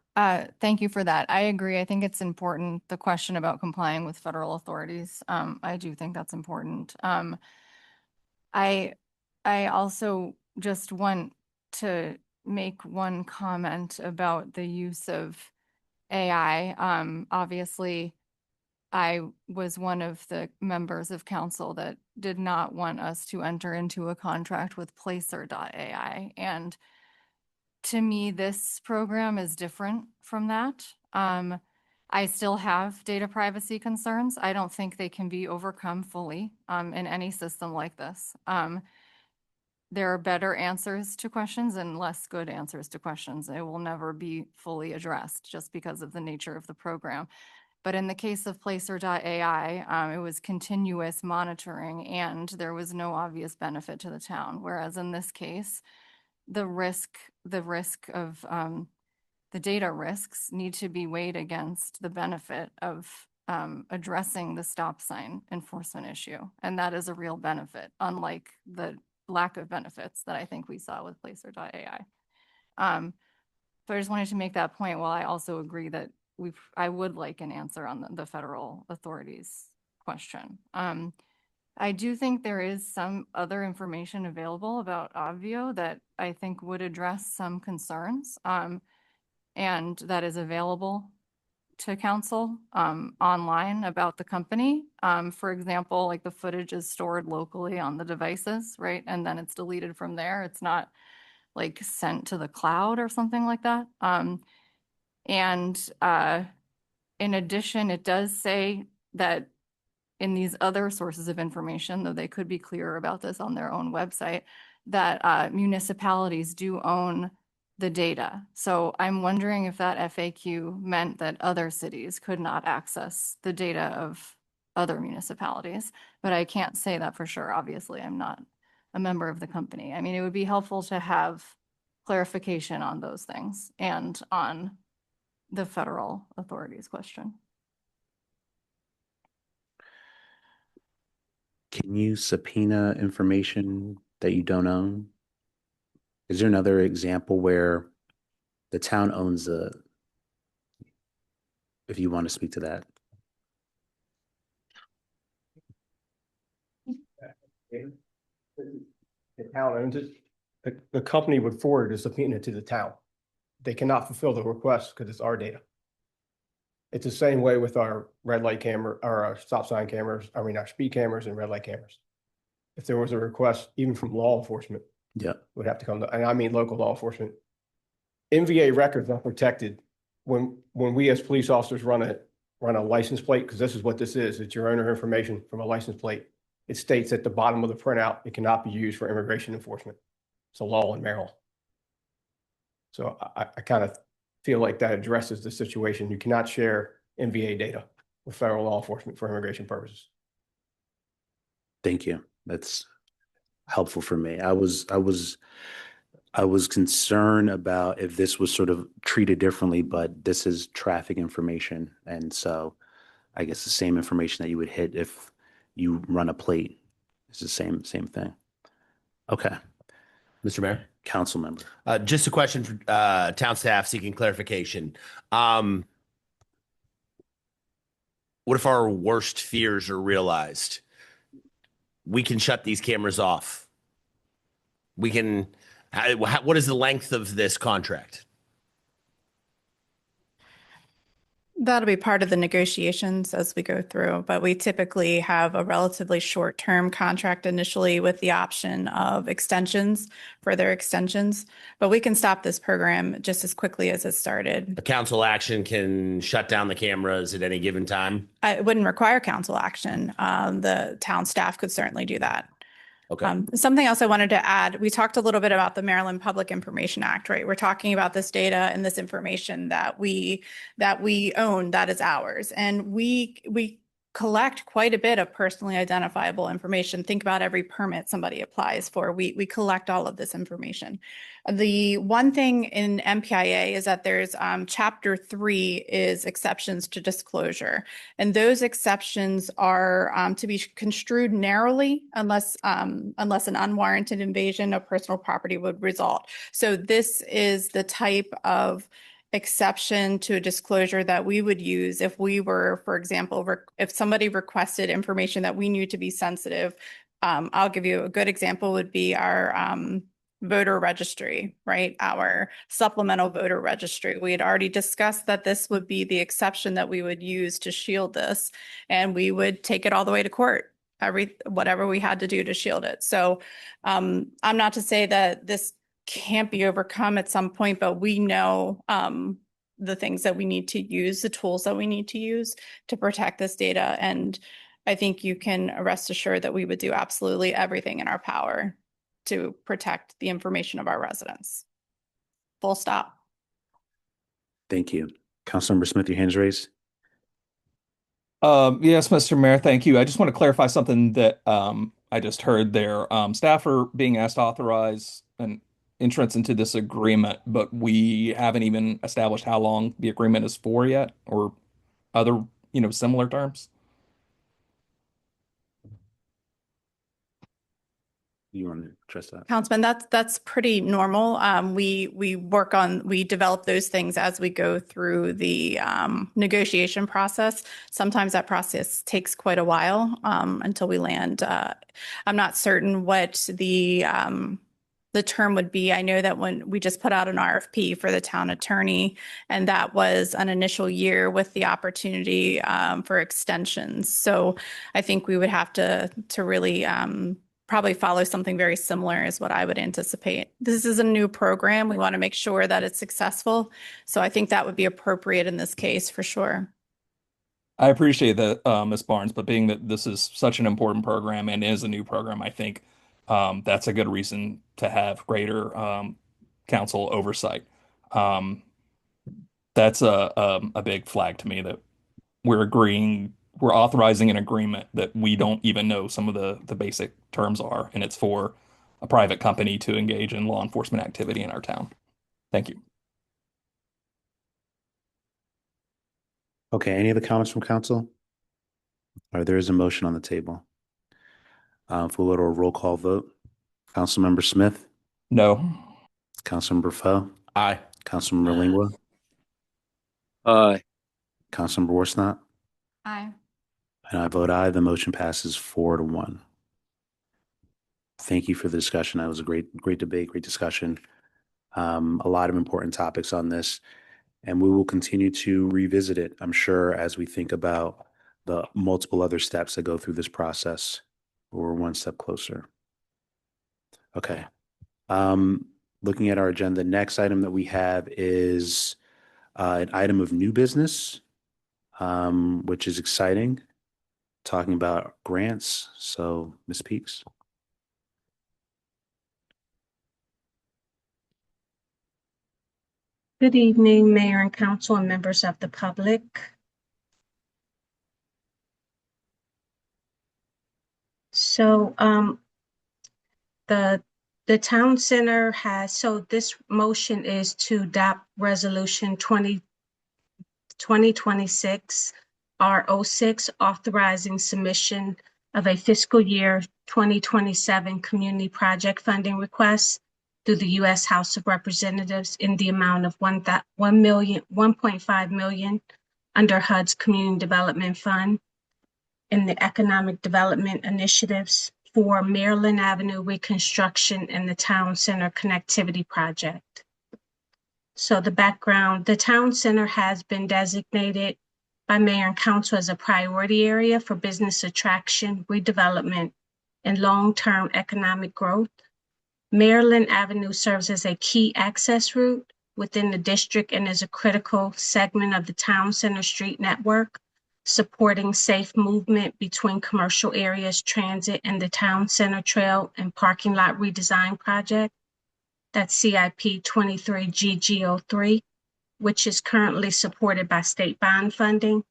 Thank you for that. I agree. I think it's important, the question about complying with federal authorities. I do think that's important. I also just want to make one comment about the use of AI. Obviously, I was one of the members of council that did not want us to enter into a contract with Placer.ai. And to me, this program is different from that. I still have data privacy concerns. I don't think they can be overcome fully in any system like this. There are better answers to questions and less good answers to questions. It will never be fully addressed just because of the nature of the program. But in the case of Placer.ai, it was continuous monitoring and there was no obvious benefit to the town. Whereas in this case, the risk of the data risks need to be weighed against the benefit of addressing the stop sign enforcement issue. And that is a real benefit, unlike the lack of benefits that I think we saw with Placer.ai. So I just wanted to make that point, while I also agree that I would like an answer on the federal authorities question. I do think there is some other information available about Obvio that I think would address some concerns, and that is available to council online about the company. For example, like the footage is stored locally on the devices, right? And then it's deleted from there. It's not like sent to the cloud or something like that. In addition, it does say that in these other sources of information, though they could be clearer about this on their own website, that municipalities do own the data. So I'm wondering if that FAQ meant that other cities could not access the data of other municipalities, but I can't say that for sure. Obviously, I'm not a member of the company. I mean, it would be helpful to have clarification on those things and on the federal authorities question. Can you subpoena information that you don't own? Is there another example where the town owns if you want to speak to that? The town owns it. The company would forward a subpoena to the town. They cannot fulfill the request because it's our data. It's the same way with our red light camera or our stop sign cameras, I mean, our speed cameras and red light cameras. If there was a request, even from law enforcement, Yeah. would have to come to, and I mean local law enforcement. NVA records are protected when we as police officers run a license plate, because this is what this is. It's your owner information from a license plate. It states at the bottom of the printout, it cannot be used for immigration enforcement. It's a law in Maryland. So I kind of feel like that addresses the situation. You cannot share NVA data with federal law enforcement for immigration purposes. Thank you. That's helpful for me. I was concerned about if this was sort of treated differently, but this is traffic information. And so I guess the same information that you would hit if you run a plate is the same thing. Okay. Mr. Mayor? Council member. Just a question for town staff seeking clarification. What if our worst fears are realized? We can shut these cameras off. We can. What is the length of this contract? That'll be part of the negotiations as we go through, but we typically have a relatively short-term contract initially with the option of extensions, further extensions, but we can stop this program just as quickly as it started. A council action can shut down the cameras at any given time? It wouldn't require council action. The town staff could certainly do that. Okay. Something else I wanted to add, we talked a little bit about the Maryland Public Information Act, right? We're talking about this data and this information that we own, that is ours. And we collect quite a bit of personally identifiable information. Think about every permit somebody applies for. We collect all of this information. The one thing in MPIA is that there's chapter 3 is exceptions to disclosure. And those exceptions are to be construed narrowly unless an unwarranted invasion of personal property would result. So this is the type of exception to a disclosure that we would use if we were, for example, if somebody requested information that we knew to be sensitive. I'll give you a good example would be our voter registry, right? Our supplemental voter registry. We had already discussed that this would be the exception that we would use to shield this, and we would take it all the way to court, whatever we had to do to shield it. So I'm not to say that this can't be overcome at some point, but we know the things that we need to use, the tools that we need to use to protect this data. And I think you can rest assured that we would do absolutely everything in our power to protect the information of our residents. Full stop. Thank you. Councilmember Smith, your hand's raised. Yes, Mr. Mayor, thank you. I just want to clarify something that I just heard there. Staff are being asked to authorize an entrance into this agreement, but we haven't even established how long the agreement is for yet, or other, similar terms. You want to address that? Councilman, that's pretty normal. We develop those things as we go through the negotiation process. Sometimes that process takes quite a while until we land. I'm not certain what the term would be. I know that when we just put out an RFP for the town attorney, and that was an initial year with the opportunity for extensions. So I think we would have to really probably follow something very similar is what I would anticipate. This is a new program. We want to make sure that it's successful. So I think that would be appropriate in this case for sure. I appreciate that, Ms. Barnes, but being that this is such an important program and is a new program, I think that's a good reason to have greater council oversight. Um, that's a big flag to me that we're authorizing an agreement that we don't even know some of the basic terms are, and it's for a private company to engage in law enforcement activity in our town. Thank you. Okay, any other comments from council? All right, there is a motion on the table. If we'll go to a roll call vote. Councilmember Smith, No. Councilmember Foe, Aye. Councilmember Lingua, Aye. Councilmember Worsnop, Aye. and I vote aye. The motion passes 4-1. Thank you for the discussion. That was a great debate, great discussion. A lot of important topics on this, and we will continue to revisit it, I'm sure, as we think about the multiple other steps that go through this process. We're one step closer. Okay. Looking at our agenda, next item that we have is an item of new business, which is exciting, talking about grants. So, Ms. Peaks. Good evening, Mayor and Council and members of the public. So the town center has, so this motion is to adopt resolution 2026 R06 authorizing submission of a fiscal year 2027 community project funding request through the U.S. House of Representatives in the amount of $1.5 million under HUD's Community Development Fund in the Economic Development Initiatives for Maryland Avenue reconstruction and the Town Center Connectivity Project. So the background, the Town Center has been designated by Mayor and Council as a priority area for business attraction, redevelopment, and long-term economic growth. Maryland Avenue serves as a key access route within the district and is a critical segment of the Town Center Street network, supporting safe movement between commercial areas, transit, and the Town Center Trail and Parking Lot Redesign Project. That's CIP 23GG03, which is currently supported by state bond funding.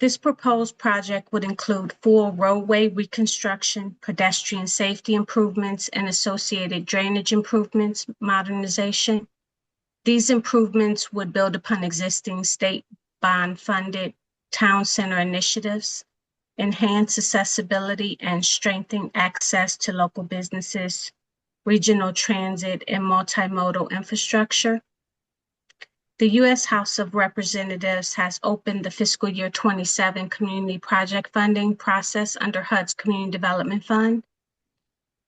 This proposed project would include full roadway reconstruction, pedestrian safety improvements, and associated drainage improvements modernization. These improvements would build upon existing state bond-funded town center initiatives, enhance accessibility, and strengthen access to local businesses, regional transit, and multimodal infrastructure. The U.S. House of Representatives has opened the fiscal year 27 community project funding process under HUD's Community Development Fund.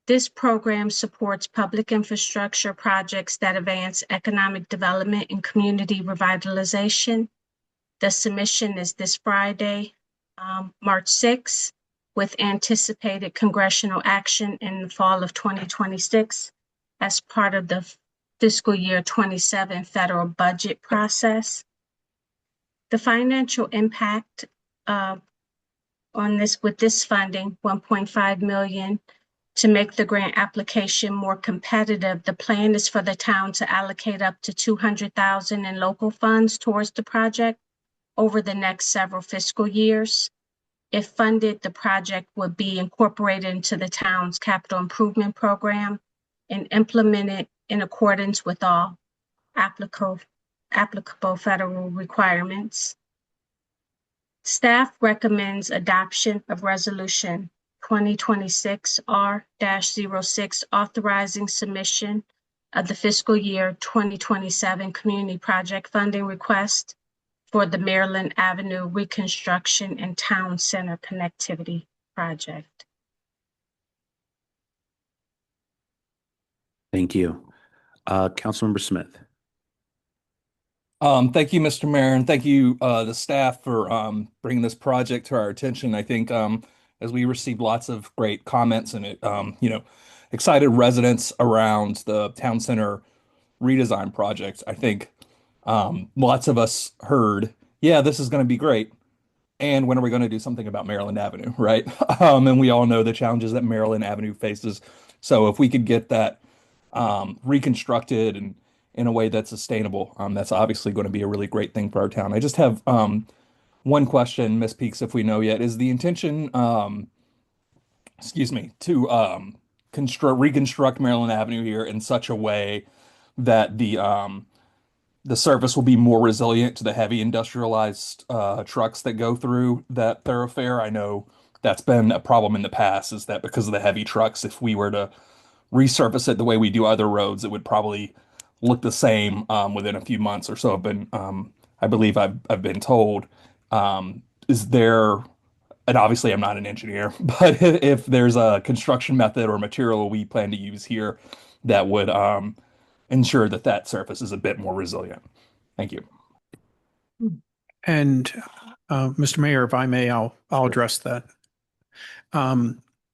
This program supports public infrastructure projects that advance economic development and community revitalization. The submission is this Friday, March 6th, with anticipated congressional action in the fall of 2026 as part of the fiscal year 27 federal budget process. The financial impact on this with this funding, $1.5 million, to make the grant application more competitive. The plan is for the town to allocate up to $200,000 in local funds towards the project over the next several fiscal years. If funded, the project would be incorporated into the town's capital improvement program and implemented in accordance with all applicable federal requirements. Staff recommends adoption of Resolution 2026 R-06 authorizing submission of the fiscal year 2027 community project funding request for the Maryland Avenue reconstruction and Town Center Connectivity Project. Thank you. Councilmember Smith. Thank you, Mr. Mayor, and thank you, the staff, for bringing this project to our attention. I think as we received lots of great comments and excited residents around the Town Center redesign project, I think lots of us heard yeah, this is going to be great. And when are we going to do something about Maryland Avenue, right? And we all know the challenges that Maryland Avenue faces. So if we could get that reconstructed and in a way that's sustainable, that's obviously going to be a really great thing for our town. I just have one question, Ms. Peaks, if we know yet. Is the intention, excuse me, to reconstruct Maryland Avenue here in such a way that the service will be more resilient to the heavy industrialized trucks that go through that thoroughfare? I know that's been a problem in the past, is that because of the heavy trucks, if we were to resurface it the way we do other roads, it would probably look the same within a few months or so. I believe I've been told. Is there, and obviously I'm not an engineer, but if there's a construction method or material we plan to use here that would ensure that that surface is a bit more resilient. Thank you. And Mr. Mayor, if I may, I'll address that.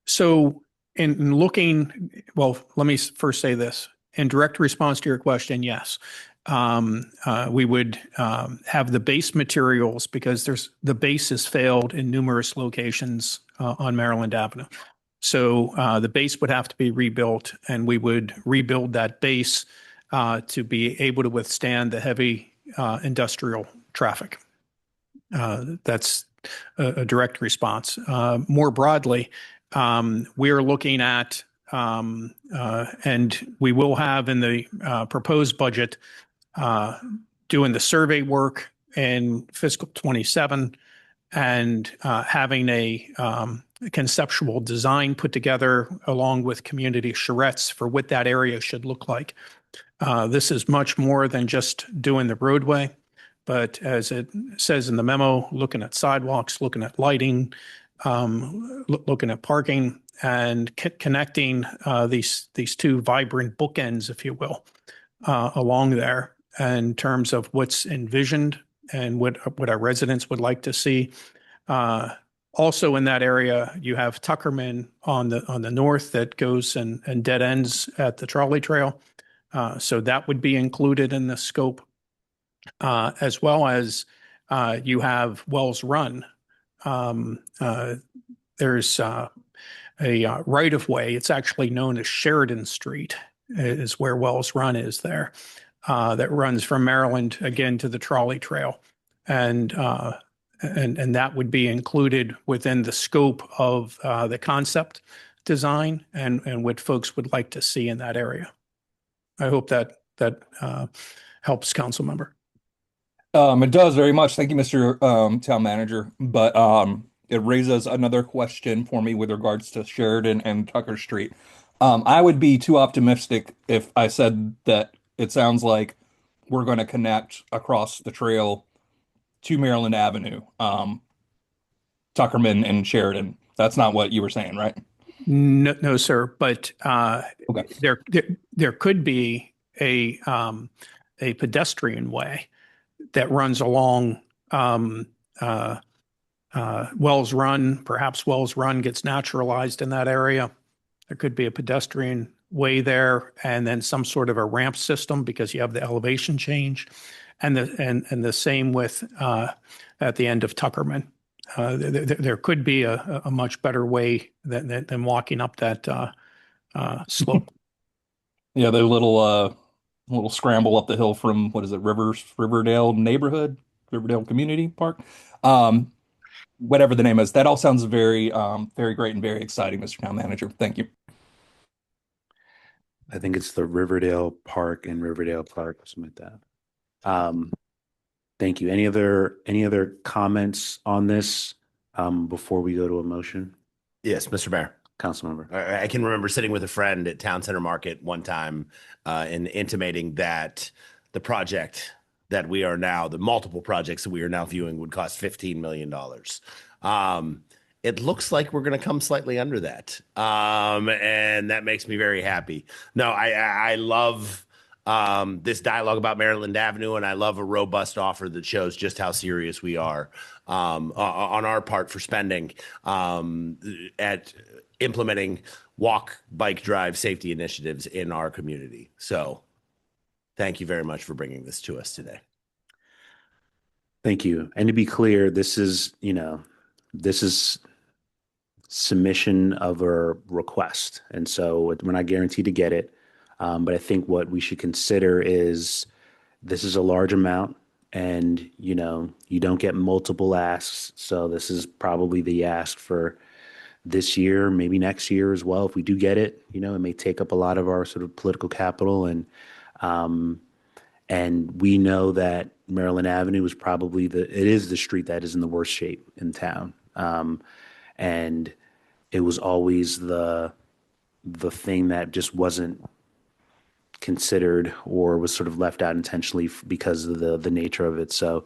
So in looking, well, let me first say this. In direct response to your question, yes. We would have the base materials because the base has failed in numerous locations on Maryland Avenue. So the base would have to be rebuilt, and we would rebuild that base to be able to withstand the heavy industrial traffic. That's a direct response. More broadly, we are looking at, and we will have in the proposed budget, doing the survey work in fiscal 27 and having a conceptual design put together along with community charrettes for what that area should look like. This is much more than just doing the roadway, but as it says in the memo, looking at sidewalks, looking at lighting, looking at parking, and connecting these two vibrant bookends, if you will, along there in terms of what's envisioned and what our residents would like to see. Also in that area, you have Tuckerman on the north that goes and dead ends at the trolley trail. So that would be included in the scope, as well as you have Wells Run. There's a right-of-way. It's actually known as Sheridan Street, is where Wells Run is there, that runs from Maryland again to the trolley trail. And that would be included within the scope of the concept design and what folks would like to see in that area. I hope that helps, council member. It does very much. Thank you, Mr. Town Manager. But it raises another question for me with regards to Sheridan and Tucker Street. I would be too optimistic if I said that it sounds like we're going to connect across the trail to Maryland Avenue, Tuckerman and Sheridan. That's not what you were saying, right? No, sir. But okay. There could be a pedestrian way that runs along Wells Run. Perhaps Wells Run gets naturalized in that area. There could be a pedestrian way there, and then some sort of a ramp system because you have the elevation change, and the same with at the end of Tuckerman. There could be a much better way than walking up that slope. Yeah, the little scramble up the hill from, what is it, Riverdale neighborhood, Riverdale Community Park, whatever the name is. That all sounds very, very great and very exciting, Mr. Town Manager. Thank you. I think it's the Riverdale Park and Riverdale Park, something like that. Thank you. Any other comments on this before we go to a motion? Yes, Mr. Mayor. Councilmember. I can remember sitting with a friend at Town Center Market one time and intimating that the project that we are now, the multiple projects that we are now viewing would cost $15 million. It looks like we're going to come slightly under that. And that makes me very happy. No, I love this dialogue about Maryland Avenue, and I love a robust offer that shows just how serious we are on our part for spending at implementing walk, bike, drive safety initiatives in our community. So thank you very much for bringing this to us today. Thank you. And to be clear, this is, this is submission of a request. And so we're not guaranteed to get it. But I think what we should consider is this is a large amount and, you don't get multiple asks. So this is probably the ask for this year, maybe next year as well. If we do get it, it may take up a lot of our sort of political capital. And we know that Maryland Avenue is probably it is the street that is in the worst shape in town. And it was always the thing that just wasn't considered or was sort of left out intentionally because of the nature of it. So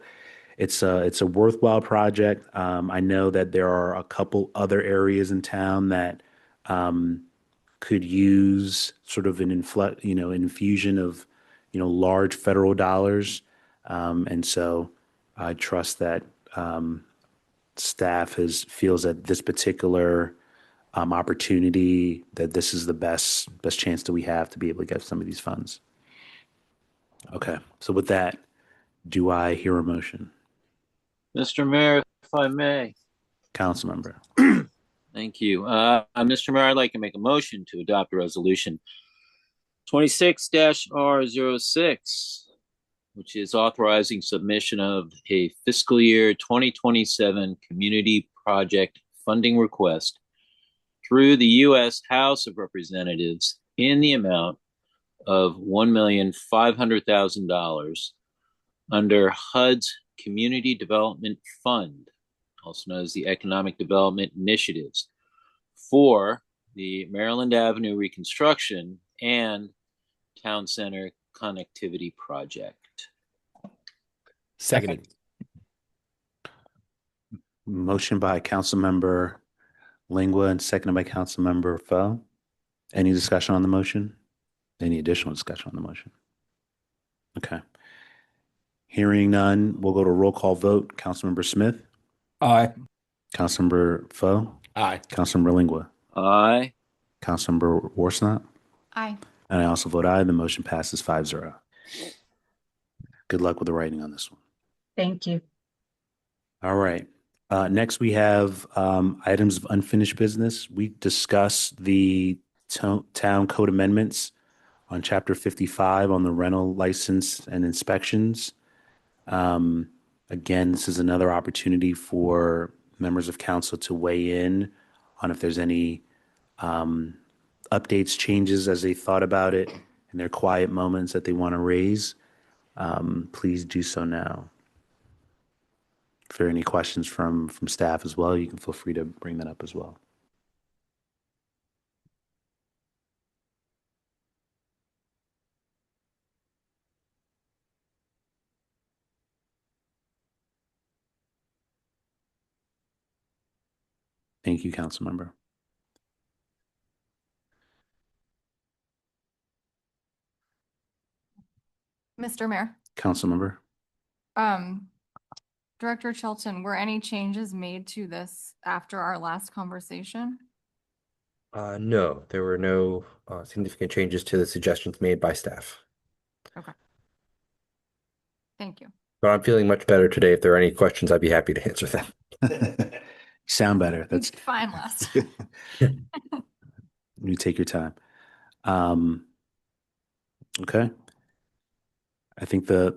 it's a worthwhile project. I know that there are a couple other areas in town that could use sort of an infusion of large federal dollars. And so I trust that staff feels that this particular opportunity, that this is the best chance that we have to be able to get some of these funds. Okay, so with that, do I hear a motion? Mr. Mayor, if I may. Council member. Thank you. Mr. Mayor, I'd like to make a motion to adopt a resolution 26-R06, which is authorizing submission of a fiscal year 2027 community project funding request through the U.S. House of Representatives in the amount of $1,500,000 under HUD's Community Development Fund, also known as the Economic Development Initiatives, for the Maryland Avenue reconstruction and Town Center Connectivity Project. Seconded. Motion by Councilmember Lingua and seconded by Councilmember Foe. Any discussion on the motion? Any additional discussion on the motion? Okay. Hearing none, we'll go to roll call vote. Councilmember Smith? Aye. Councilmember Foe? Aye. Councilmember Lingua? Aye. Councilmember Worsnop? Aye. And I also vote aye. The motion passes 5-0. Good luck with the writing on this one. Thank you. All right. Next, we have items of unfinished business. We discussed the town code amendments on Chapter 55 on the rental license and inspections. Again, this is another opportunity for members of council to weigh in on if there's any updates, changes as they thought about it in their quiet moments that they want to raise. Please do so now. If there are any questions from staff as well, you can feel free to bring that up as well. Thank you, council member. Mr. Mayor, Council member. Director Chilton, were any changes made to this after our last conversation? No, there were no significant changes to the suggestions made by staff. Okay. Thank you. But I'm feeling much better today. If there are any questions, I'd be happy to answer them. Sound better. That's fine. Last. You take your time. Okay. I think for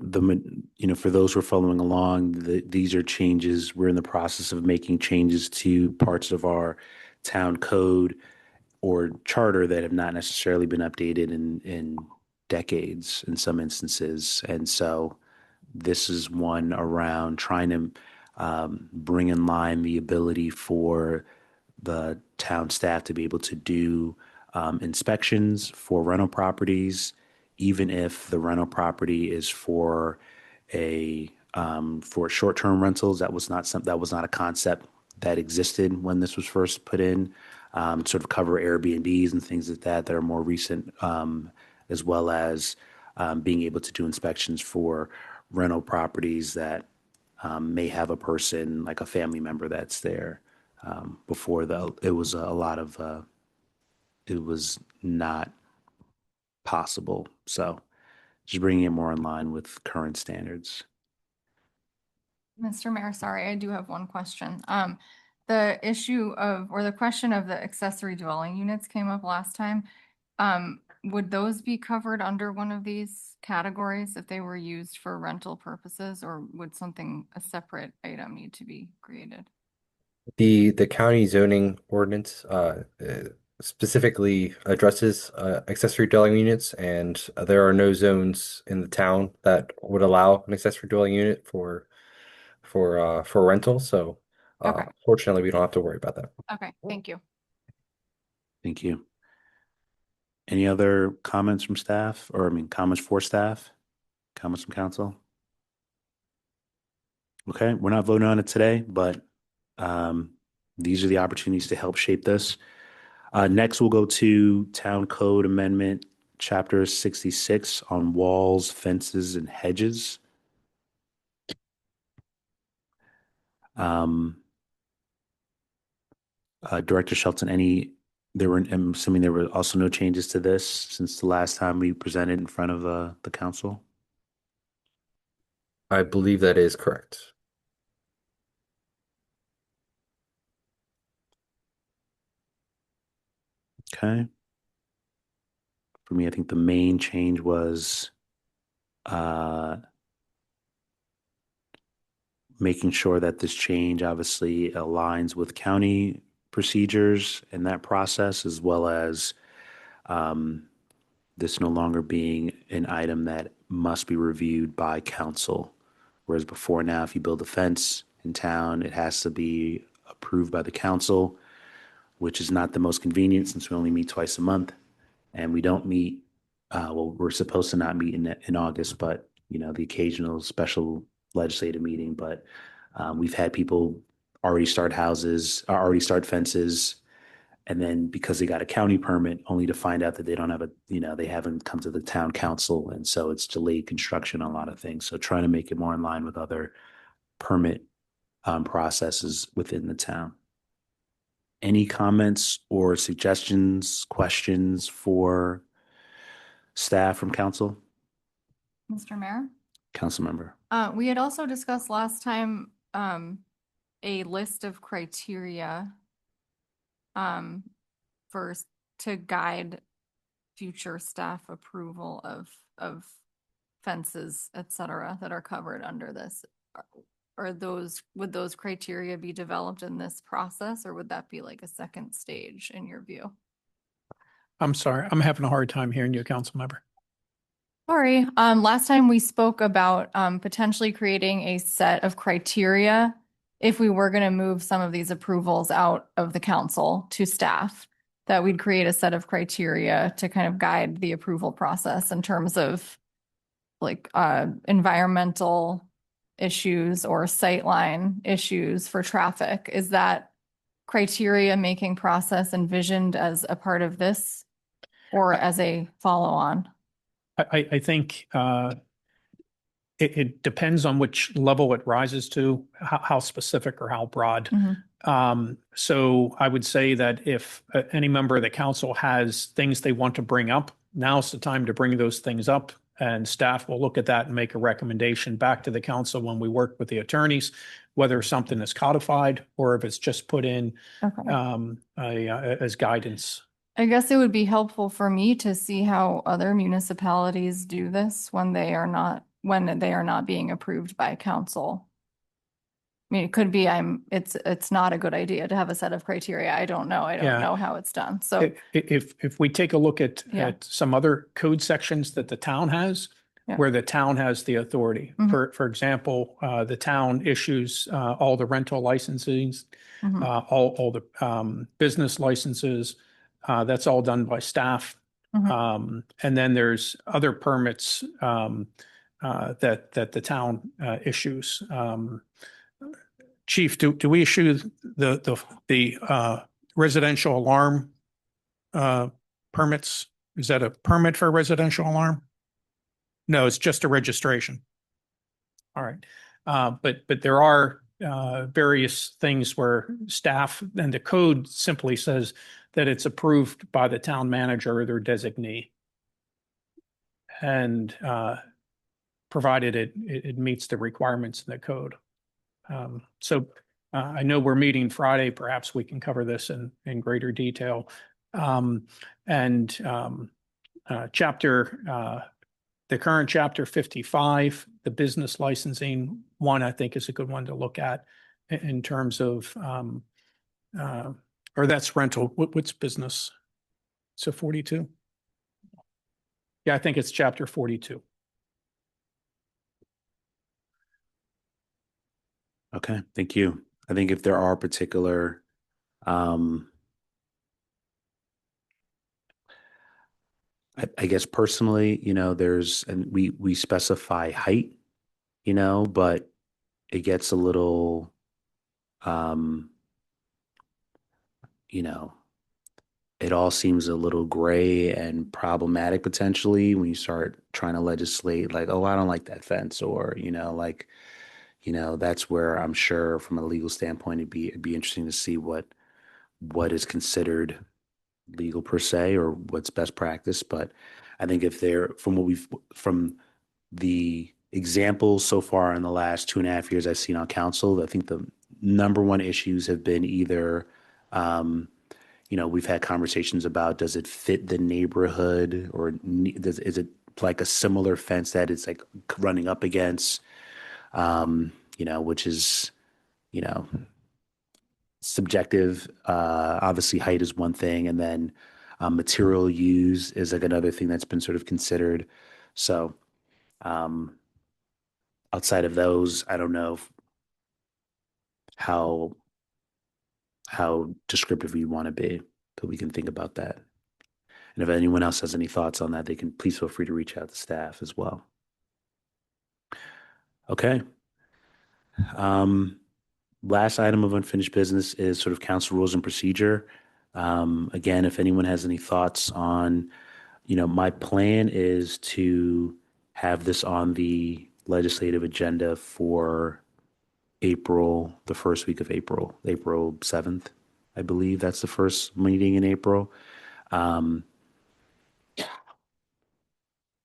those who are following along, these are changes. We're in the process of making changes to parts of our town code or charter that have not necessarily been updated in decades in some instances. And so this is one around trying to bring in line the ability for the town staff to be able to do inspections for rental properties, even if the rental property is for short-term rentals. That was not a concept that existed when this was first put in, sort of cover Airbnbs and things like that are more recent, as well as being able to do inspections for rental properties that may have a person, like a family member that's there. Before it was it was not possible. So just bringing it more in line with current standards. Mr. Mayor, sorry, I do have one question. The issue of, or the question of the accessory dwelling units came up last time. Would those be covered under one of these categories if they were used for rental purposes, or would a separate item need to be created? The county zoning ordinance specifically addresses accessory dwelling units, and there are no zones in the town that would allow an accessory dwelling unit for rental. So Okay. fortunately, we don't have to worry about that. Okay, thank you. Thank you. Any other comments from staff, or I mean, comments for staff? Comments from council? Okay, we're not voting on it today, but these are the opportunities to help shape this. Next, we'll go to Town Code Amendment, Chapter 66 on walls, fences, and hedges. Director Shelton, I'm assuming there were also no changes to this since the last time we presented in front of the council? I believe that is correct. Okay. For me, I think the main change was making sure that this change obviously aligns with county procedures and that process, as well as this no longer being an item that must be reviewed by council. Whereas before now, if you build a fence in town, it has to be approved by the council, which is not the most convenient since we only meet twice a month. And we don't meet, we're supposed to not meet in August, but, the occasional special legislative meeting. But we've had people already start fences, and then because they got a county permit, only to find out that they don't have they haven't come to the town council. And so it's delayed construction on a lot of things. So trying to make it more in line with other permit processes within the town. Any comments or suggestions, questions for staff from council? Mr. Mayor? Council member. We had also discussed last time a list of criteria to guide future staff approval of fences, et cetera, that are covered under this. Would those criteria be developed in this process, or would that be like a second stage in your view? I'm sorry, I'm having a hard time hearing you, council member. Sorry, last time we spoke about potentially creating a set of criteria if we were going to move some of these approvals out of the council to staff, that we'd create a set of criteria to kind of guide the approval process in terms of like environmental issues or sightline issues for traffic. Is that criteria making process envisioned as a part of this or as a follow-on? I think it depends on which level it rises to, how specific or how broad. So I would say that if any member of the council has things they want to bring up, now's the time to bring those things up, and staff will look at that and make a recommendation back to the council when we work with the attorneys, whether something is codified or if it's just put in as guidance. I guess it would be helpful for me to see how other municipalities do this when they are not being approved by council. I mean, it could be it's not a good idea to have a set of criteria. I don't know. I don't know how it's done. So if we take a look at some other code sections that the town has, where the town has the authority. For example, the town issues all the rental licenses, all the business licenses. That's all done by staff. And then there's other permits that the town issues. Chief, do we issue the residential alarm permits? Is that a permit for a residential alarm? No, it's just a registration. All right. But there are various things where staff, and the code simply says that it's approved by the town manager or their designee. And provided it meets the requirements in the code. So I know we're meeting Friday. Perhaps we can cover this in greater detail. The current chapter 55, the business licensing one, I think is a good one to look at in terms of, or that's rental. What's business? So 42? Yeah, I think it's chapter 42. Okay, thank you. I think if there are particular, I guess personally, and we specify height, but it gets a little, it all seems a little gray and problematic potentially when you start trying to legislate like, oh, I don't like that fence, or, that's where I'm sure from a legal standpoint, it'd be interesting to see what is considered legal per se or what's best practice. But I think from the examples so far in the last 2.5 years I've seen on council, I think the number one issues have been either, we've had conversations about, does it fit the neighborhood, or is it like a similar fence that it's like running up against, which is, subjective. Obviously height is one thing, and then material use is like another thing that's been sort of considered. So outside of those, I don't know how descriptive you want to be, but we can think about that. And if anyone else has any thoughts on that, they can please feel free to reach out to staff as well. Okay. Last item of unfinished business is sort of council rules and procedure. Again, if anyone has any thoughts on, my plan is to have this on the legislative agenda for April, the first week of April 7th, I believe that's the first meeting in April.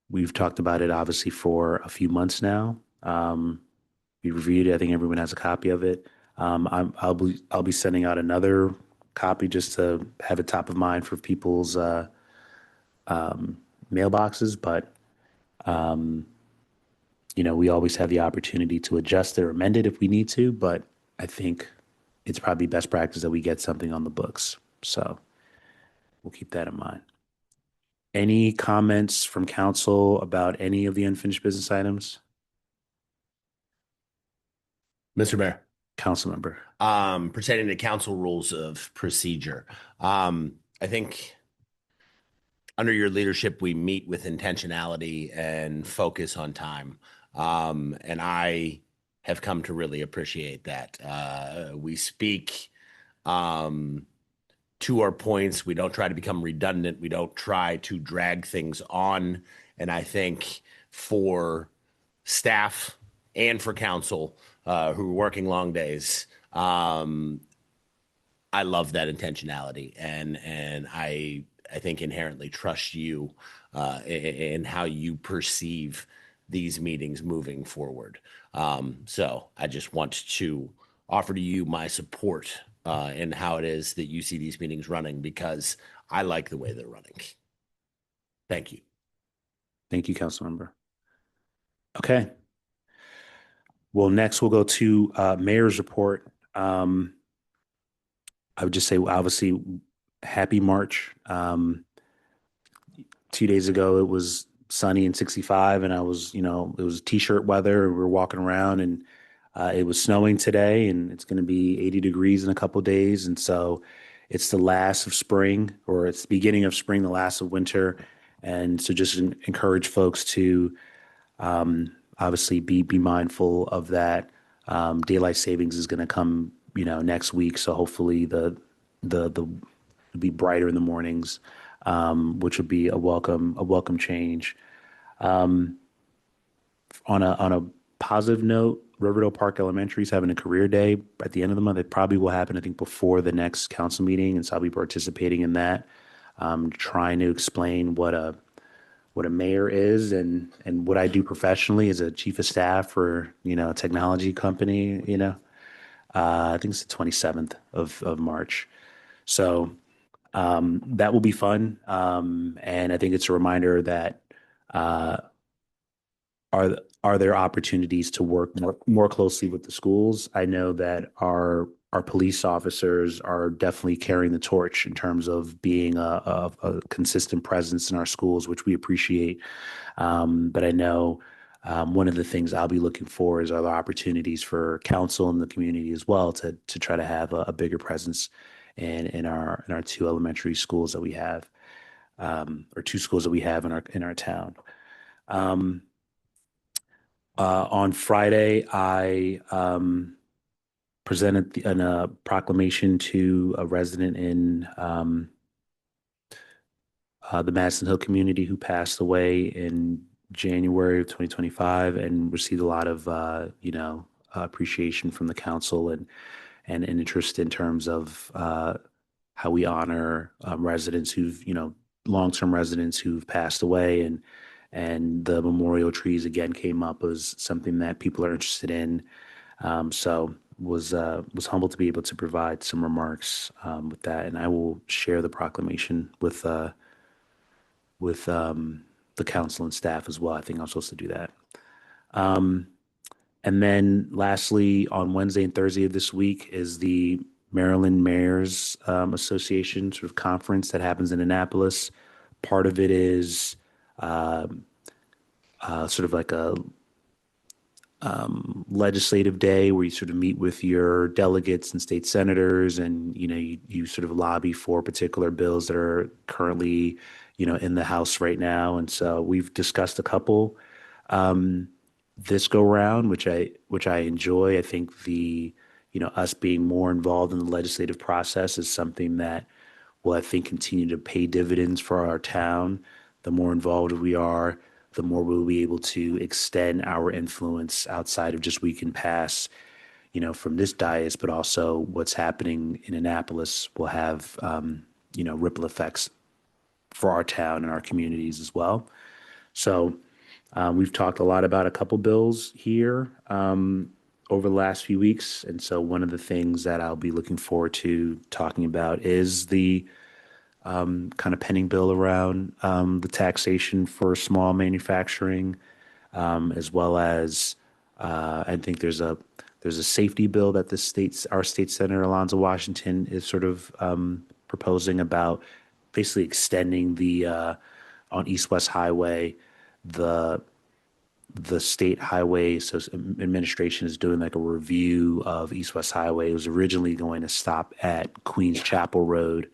We've talked about it obviously for a few months now. We reviewed it. I think everyone has a copy of it. I'll be sending out another copy just to have it top of mind for people's mailboxes. But we always have the opportunity to adjust it or amend it if we need to. But I think it's probably best practice that we get something on the books. So we'll keep that in mind. Any comments from council about any of the unfinished business items? Mr. Mayor. Council member. Pertaining to council rules of procedure, I think under your leadership, we meet with intentionality and focus on time. And I have come to really appreciate that. We speak to our points. We don't try to become redundant. We don't try to drag things on. And I think for staff and for council who are working long days, I love that intentionality. And I think inherently trust you in how you perceive these meetings moving forward. So I just want to offer to you my support in how it is that you see these meetings running, because I like the way they're running. Thank you. Thank you, council member. Okay. Well, next we'll go to mayor's report. I would just say, obviously, happy March. 2 days ago, it was sunny and 65, and it was t-shirt weather. We were walking around, and it was snowing today, and it's going to be 80 degrees in a couple of days. And so it's the last of spring, or it's the beginning of spring, the last of winter. And so just encourage folks to obviously be mindful of that. Daylight savings is going to come, next week. So hopefully the it'll be brighter in the mornings, which would be a welcome change. On a positive note, Riverdale Park Elementary is having a career day at the end of the month. It probably will happen, I think, before the next council meeting, and so I'll be participating in that, trying to explain what a mayor is and what I do professionally as a chief of staff for a technology company. I think it's the 27th of March. So that will be fun. And I think it's a reminder that uh, are there opportunities to work more closely with the schools? I know that our police officers are definitely carrying the torch in terms of being a consistent presence in our schools, which we appreciate. But I know one of the things I'll be looking for is other opportunities for council and the community as well to try to have a bigger presence in our two elementary schools that we have, or two schools that we have in our town. Um, on Friday, I presented a proclamation to a resident in the Madison Hill community who passed away in January of 2025 and received a lot of, appreciation from the council and an interest in terms of how we honor residents who've, long-term residents who've passed away, and the memorial trees again came up as something that people are interested in. So was humbled to be able to provide some remarks with that, and I will share the proclamation with the council and staff as well. I think I'm supposed to do that. And then lastly, on Wednesday and Thursday of this week is the Maryland Mayors Association sort of conference that happens in Annapolis. Part of it is sort of like a legislative day where you sort of meet with your delegates and state senators, and you sort of lobby for particular bills that are currently in the House right now. And so we've discussed a couple this go round, which I enjoy. I think us being more involved in the legislative process is something that will, I think, continue to pay dividends for our town. The more involved we are, the more we'll be able to extend our influence outside of just we can pass, from this dais, but also what's happening in Annapolis will have, ripple effects for our town and our communities as well. So we've talked a lot about a couple bills here over the last few weeks. And so one of the things that I'll be looking forward to talking about is the kind of pending bill around the taxation for small manufacturing, as well as I think there's a safety bill that our state senator Alonzo Washington is sort of proposing about basically extending the on East West Highway, the state highway administration is doing like a review of East West Highway. It was originally going to stop at Queens Chapel Road,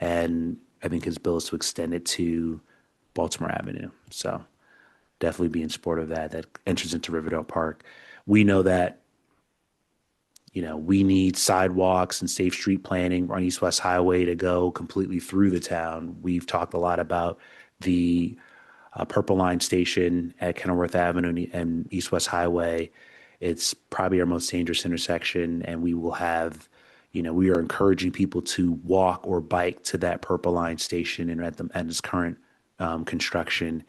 and I think his bill is to extend it to Baltimore Avenue. So definitely be in support of that. That enters into Riverdale Park. We know that we need sidewalks and safe street planning on East West Highway to go completely through the town. We've talked a lot about the Purple Line station at Kenilworth Avenue and East West Highway. It's probably our most dangerous intersection, and we will have, we are encouraging people to walk or bike to that Purple Line station, and at its current construction,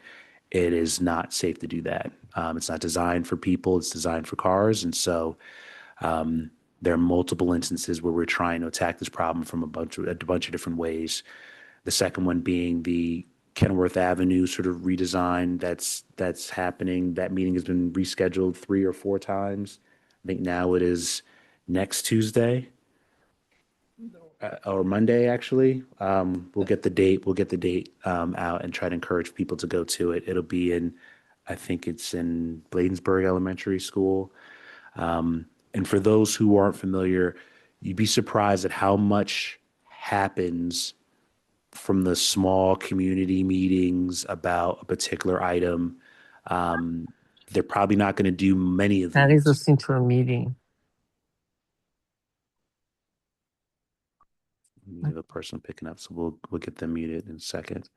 it is not safe to do that. It's not designed for people; it's designed for cars, and so there are multiple instances where we're trying to attack this problem from a bunch of different ways. The second one being the Kenilworth Avenue sort of redesign that's happening. That meeting has been rescheduled 3 or 4 times. I think now it is next Tuesday or Monday, actually. We'll get the date. Out and try to encourage people to go to it. It'll be I think it's in Bladensburg Elementary School. And for those who aren't familiar, you'd be surprised at how much happens from the small community meetings about a particular item. They're probably not going to do many of That is these. listening to a meeting. We have a person picking up, so we'll get them muted in a second.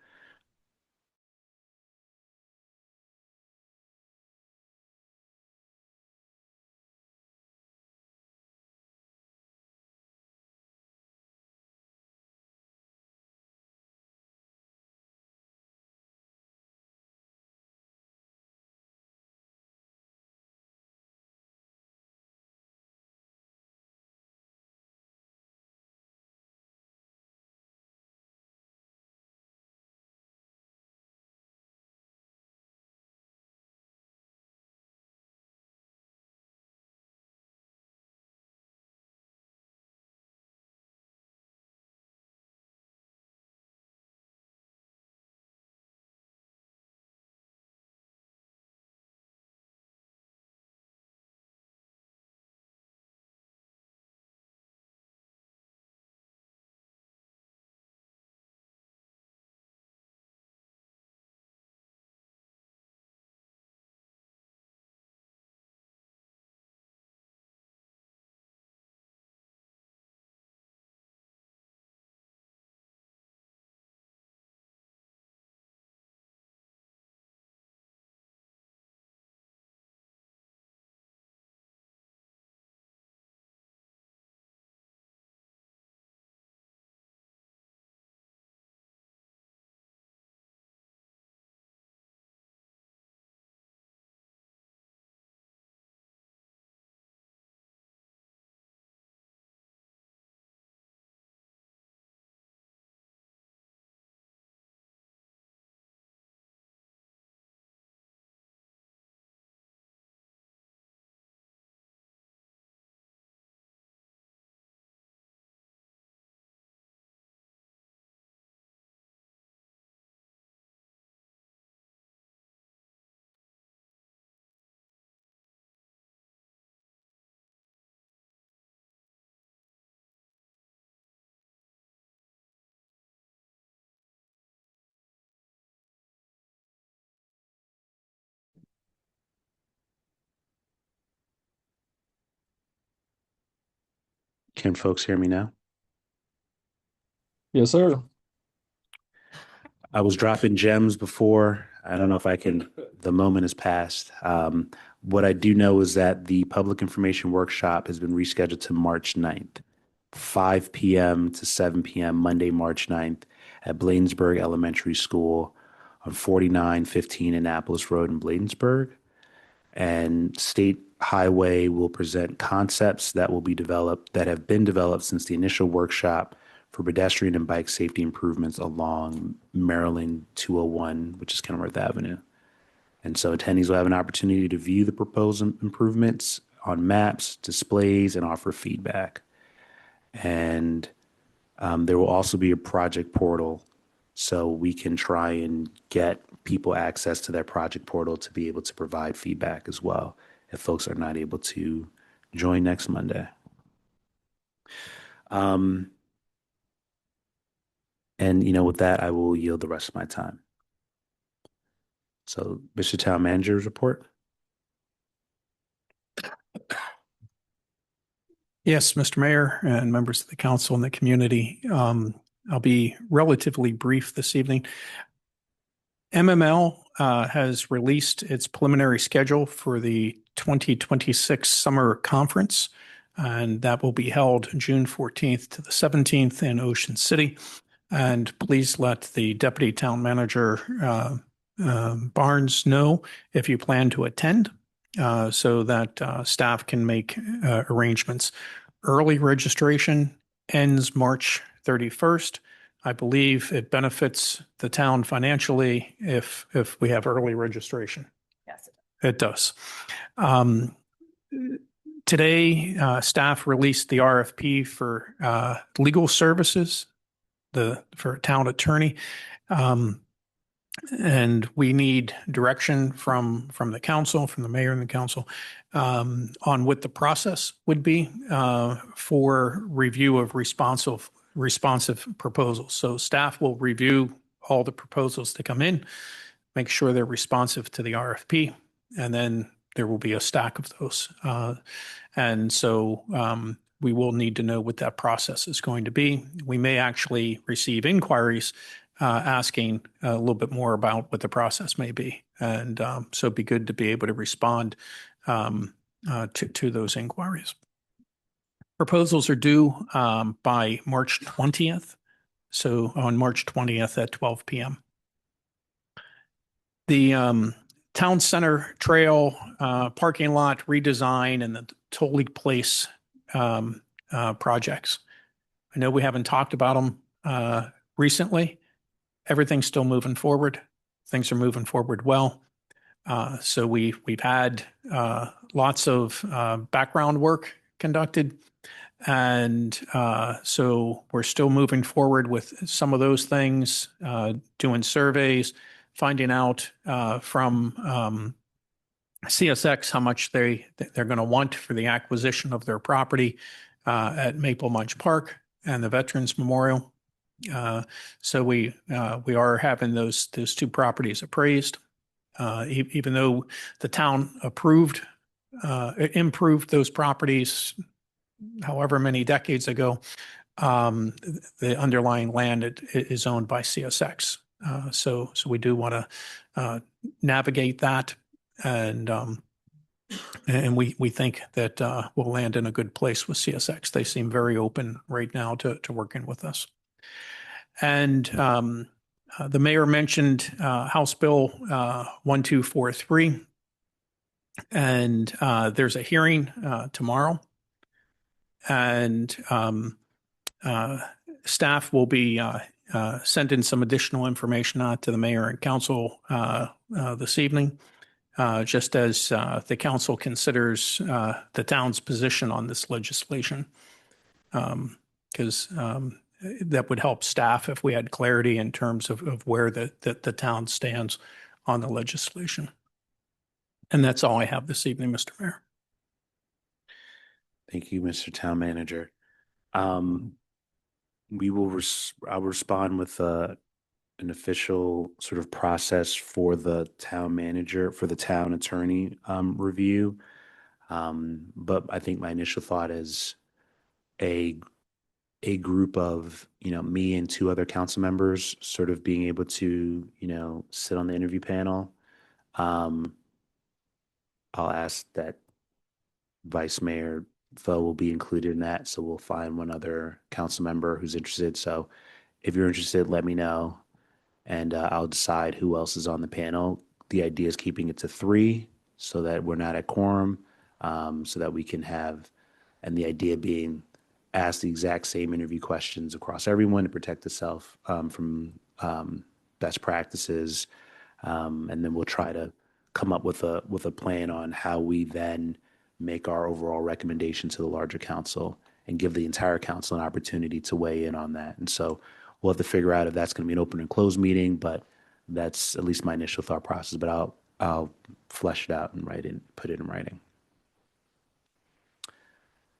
Can folks hear me now? Yes, sir. I was dropping gems before. I don't know if I can, the moment has passed. What I do know is that the public information workshop has been rescheduled to March 9th, 5 p.m. to 7 p.m. Monday, March 9th at Bladensburg Elementary School on 4915 Annapolis Road in Bladensburg. And State Highway will present concepts that will be developed, that have been developed since the initial workshop for pedestrian and bike safety improvements along Maryland 201, which is Kenilworth Avenue. And so attendees will have an opportunity to view the proposed improvements on maps, displays, and offer feedback. And there will also be a project portal, so we can try and get people access to that project portal to be able to provide feedback as well if folks are not able to join next Monday. And, with that, I will yield the rest of my time. So, Mr. Town Manager's report. Yes, Mr. Mayor and members of the council and the community. I'll be relatively brief this evening. MML has released its preliminary schedule for the 2026 summer conference, and that will be held June 14th to the 17th in Ocean City. And please let the Deputy Town Manager Barnes know if you plan to attend, so that staff can make arrangements. Early registration ends March 31st. I believe it benefits the town financially if we have early registration. Yes. It does. Today, staff released the RFP for legal services, for town attorney. And we need direction from the council, from the mayor and the council, on what the process would be for review of responsive proposals. So staff will review all the proposals that come in, make sure they're responsive to the RFP, and then there will be a stack of those. And so we will need to know what that process is going to be. We may actually receive inquiries asking a little bit more about what the process may be. And so it'd be good to be able to respond to those inquiries. Proposals are due by March 20th. So on March 20th at 12 p.m. The Town Center Trail parking lot redesign and the Tolley Place projects. I know we haven't talked about them recently. Everything's still moving forward. Things are moving forward well. So we've had lots of background work conducted. And so we're still moving forward with some of those things, doing surveys, finding out from CSX how much they're going to want for the acquisition of their property at Maple Munch Park and the Veterans Memorial. So we are having those two properties appraised, even though the town improved those properties however many decades ago. The underlying land is owned by CSX. So we do want to navigate that, and we think that we'll land in a good place with CSX. They seem very open right now to working with us. And the mayor mentioned House Bill 1243, and there's a hearing tomorrow. And staff will be sending some additional information out to the mayor and council this evening, just as the council considers the town's position on this legislation, because that would help staff if we had clarity in terms of where the town stands on the legislation. And that's all I have this evening, Mr. Mayor. Thank you, Mr. Town Manager. I'll respond with an official sort of process for the town manager, for the town attorney review. But I think my initial thought is a group of, me and two other council members sort of being able to, sit on the interview panel. I'll ask that Vice Mayor Pho will be included in that. So we'll find one other council member who's interested. So if you're interested, let me know, and I'll decide who else is on the panel. The idea is keeping it to 3 so that we're not at quorum, so that we can have, and the idea being ask the exact same interview questions across everyone to protect itself from best practices. And then we'll try to come up with a plan on how we then make our overall recommendation to the larger council and give the entire council an opportunity to weigh in on that. And so we'll have to figure out if that's going to be an open and closed meeting, but that's at least my initial thought process. But I'll flesh it out and put it in writing.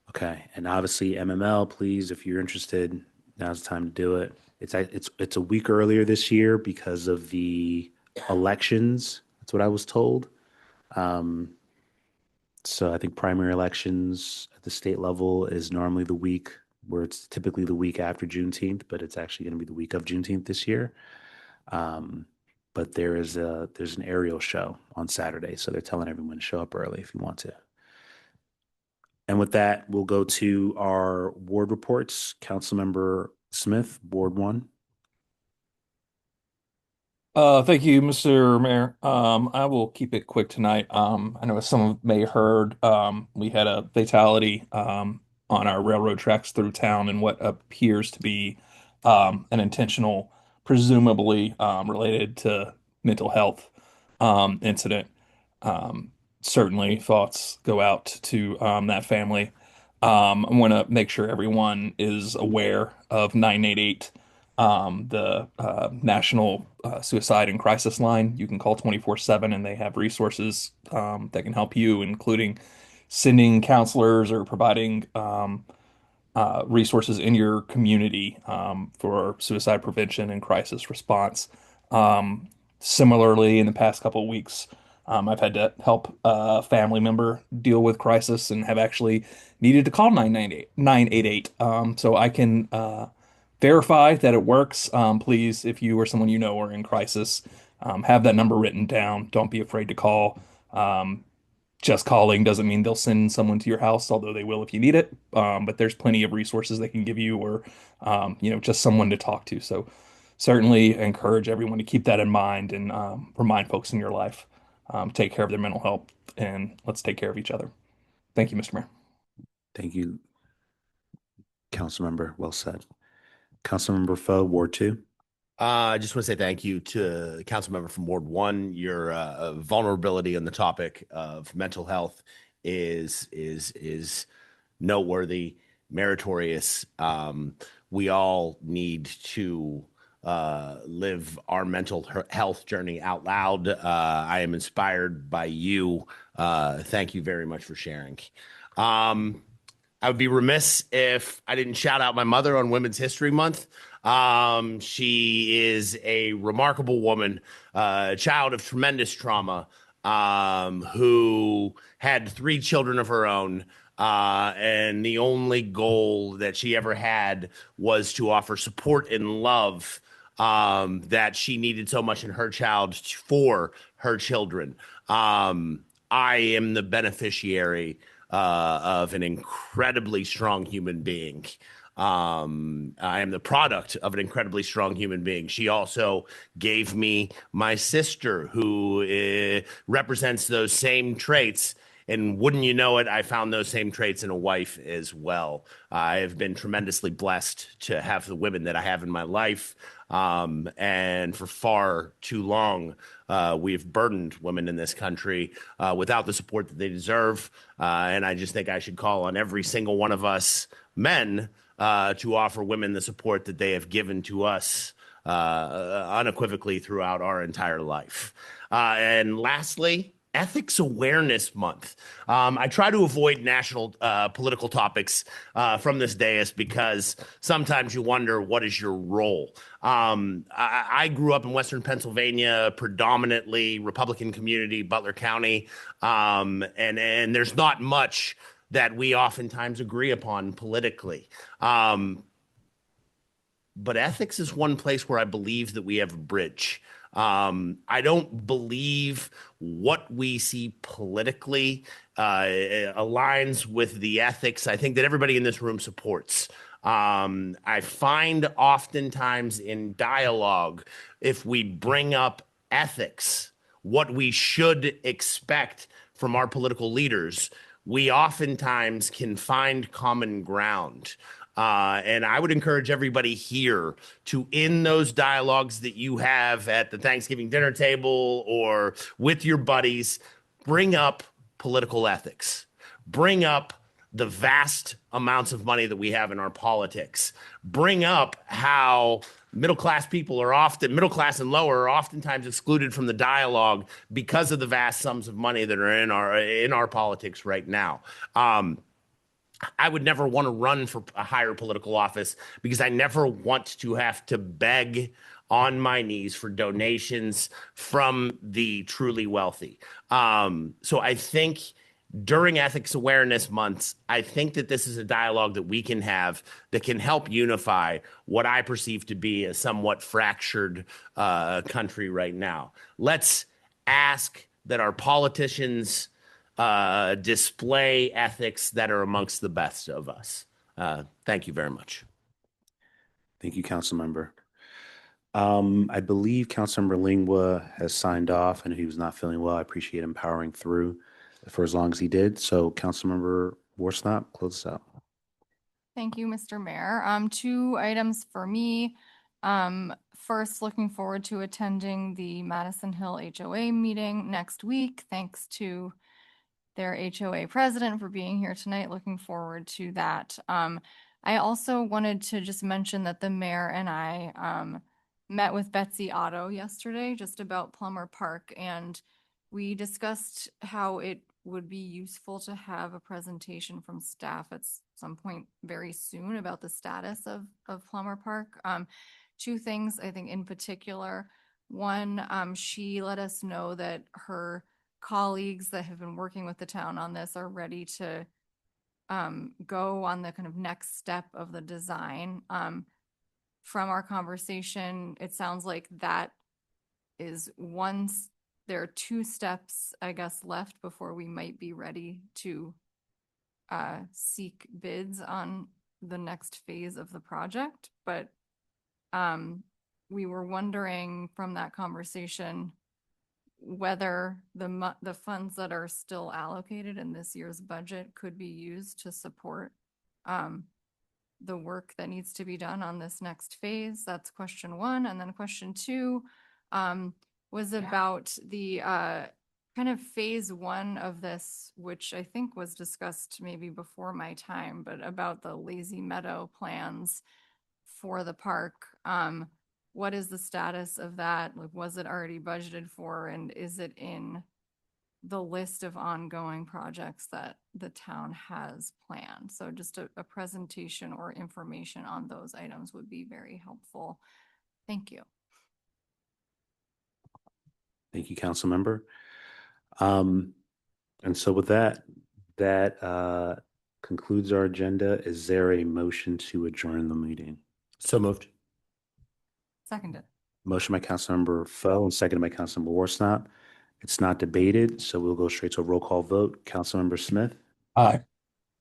Okay, and obviously MML, please, if you're interested, now's the time to do it. It's a week earlier this year because of the elections. That's what I was told. So I think primary elections at the state level is normally the week where it's typically the week after Juneteenth, but it's actually going to be the week of Juneteenth this year. But there's an aerial show on Saturday, so they're telling everyone to show up early if you want to. And with that, we'll go to our ward reports. Councilmember Smith, Ward 1. Thank you, Mr. Mayor. I will keep it quick tonight. I know as some may have heard, we had a fatality on our railroad tracks through town in what appears to be an intentional, presumably related to mental health incident. Certainly thoughts go out to that family. I want to make sure everyone is aware of 988, the National Suicide and Crisis Line. You can call 24/7 and they have resources that can help you, including sending counselors or providing resources in your community for suicide prevention and crisis response. Similarly, in the past couple of weeks, I've had to help a family member deal with crisis and have actually needed to call 988. So I can verify that it works. Please, if you or someone you know are in crisis, have that number written down. Don't be afraid to call. Just calling doesn't mean they'll send someone to your house, although they will if you need it. But there's plenty of resources they can give you, or just someone to talk to. So certainly encourage everyone to keep that in mind and remind folks in your life, take care of their mental health, and let's take care of each other. Thank you, Mr. Mayor. Thank you, Councilmember. Well said. Councilmember Pho, Ward 2. I just want to say thank you to Councilmember from Ward 1. Your vulnerability on the topic of mental health is noteworthy, meritorious. We all need to live our mental health journey out loud. I am inspired by you. Thank you very much for sharing. I would be remiss if I didn't shout out my mother on Women's History Month. She is a remarkable woman, a child of tremendous trauma, who had 3 children of her own. And the only goal that she ever had was to offer support and love that she needed so much in her child for her children. I am the beneficiary of an incredibly strong human being. I am the product of an incredibly strong human being. She also gave me my sister, who represents those same traits. And wouldn't you know it, I found those same traits in a wife as well. I have been tremendously blessed to have the women that I have in my life. And for far too long, we've burdened women in this country without the support that they deserve. And I just think I should call on every single one of us men to offer women the support that they have given to us unequivocally throughout our entire life. And lastly, Ethics Awareness Month. I try to avoid national political topics from this dais because sometimes you wonder, what is your role? I grew up in Western Pennsylvania, predominantly Republican community, Butler County, and there's not much that we oftentimes agree upon politically. But ethics is one place where I believe that we have a bridge. I don't believe what we see politically aligns with the ethics I think that everybody in this room supports. I find oftentimes in dialogue, if we bring up ethics, what we should expect from our political leaders, we oftentimes can find common ground. And I would encourage everybody here to, in those dialogues that you have at the Thanksgiving dinner table or with your buddies, bring up political ethics, bring up the vast amounts of money that we have in our politics, bring up how middle class and lower are oftentimes excluded from the dialogue because of the vast sums of money that are in our politics right now. I would never want to run for a higher political office because I never want to have to beg on my knees for donations from the truly wealthy. So I think during Ethics Awareness Months, I think that this is a dialogue that we can have that can help unify what I perceive to be a somewhat fractured country right now. Let's ask that our politicians display ethics that are amongst the best of us. Thank you very much. Thank you, Councilmember. I believe Councilmember Lingua has signed off, and he was not feeling well. I appreciate him powering through for as long as he did. So Councilmember Worsnop, close us out. Thank you, Mr. Mayor. 2 items for me. First, looking forward to attending the Madison Hill HOA meeting next week. Thanks to their HOA president for being here tonight. Looking forward to that. I also wanted to just mention that the mayor and I met with Betsy Otto yesterday just about Plummer Park, and we discussed how it would be useful to have a presentation from staff at some point very soon about the status of Plummer Park. 2 things I think in particular. One, she let us know that her colleagues that have been working with the town on this are ready to go on the kind of next step of the design. From our conversation, it sounds like that is there are 2 steps, I guess, left before we might be ready to seek bids on the next phase of the project. But we were wondering from that conversation whether the funds that are still allocated in this year's budget could be used to support the work that needs to be done on this next phase. That's question 1. And then question 2 was about the kind of phase 1 of this, which I think was discussed maybe before my time, but about the Lazy Meadow plans for the park. What is the status of that? Like, was it already budgeted for, and is it in the list of ongoing projects that the town has planned? So just a presentation or information on those items would be very helpful. Thank you. Thank you, Councilmember. And so with that concludes our agenda. Is there a motion to adjourn the meeting? So moved. Seconded. Motion by Councilmember Foe and seconded by Councilmember Worsnop. It's not debated, so we'll go straight to a roll call vote. Councilmember Smith? Aye.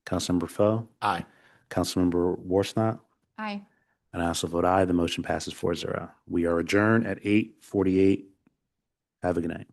Councilmember Foe? Aye. Councilmember Worsnop? Aye. And I also vote aye. The motion passes 4-0. We are adjourned at 8:48. Have a good night.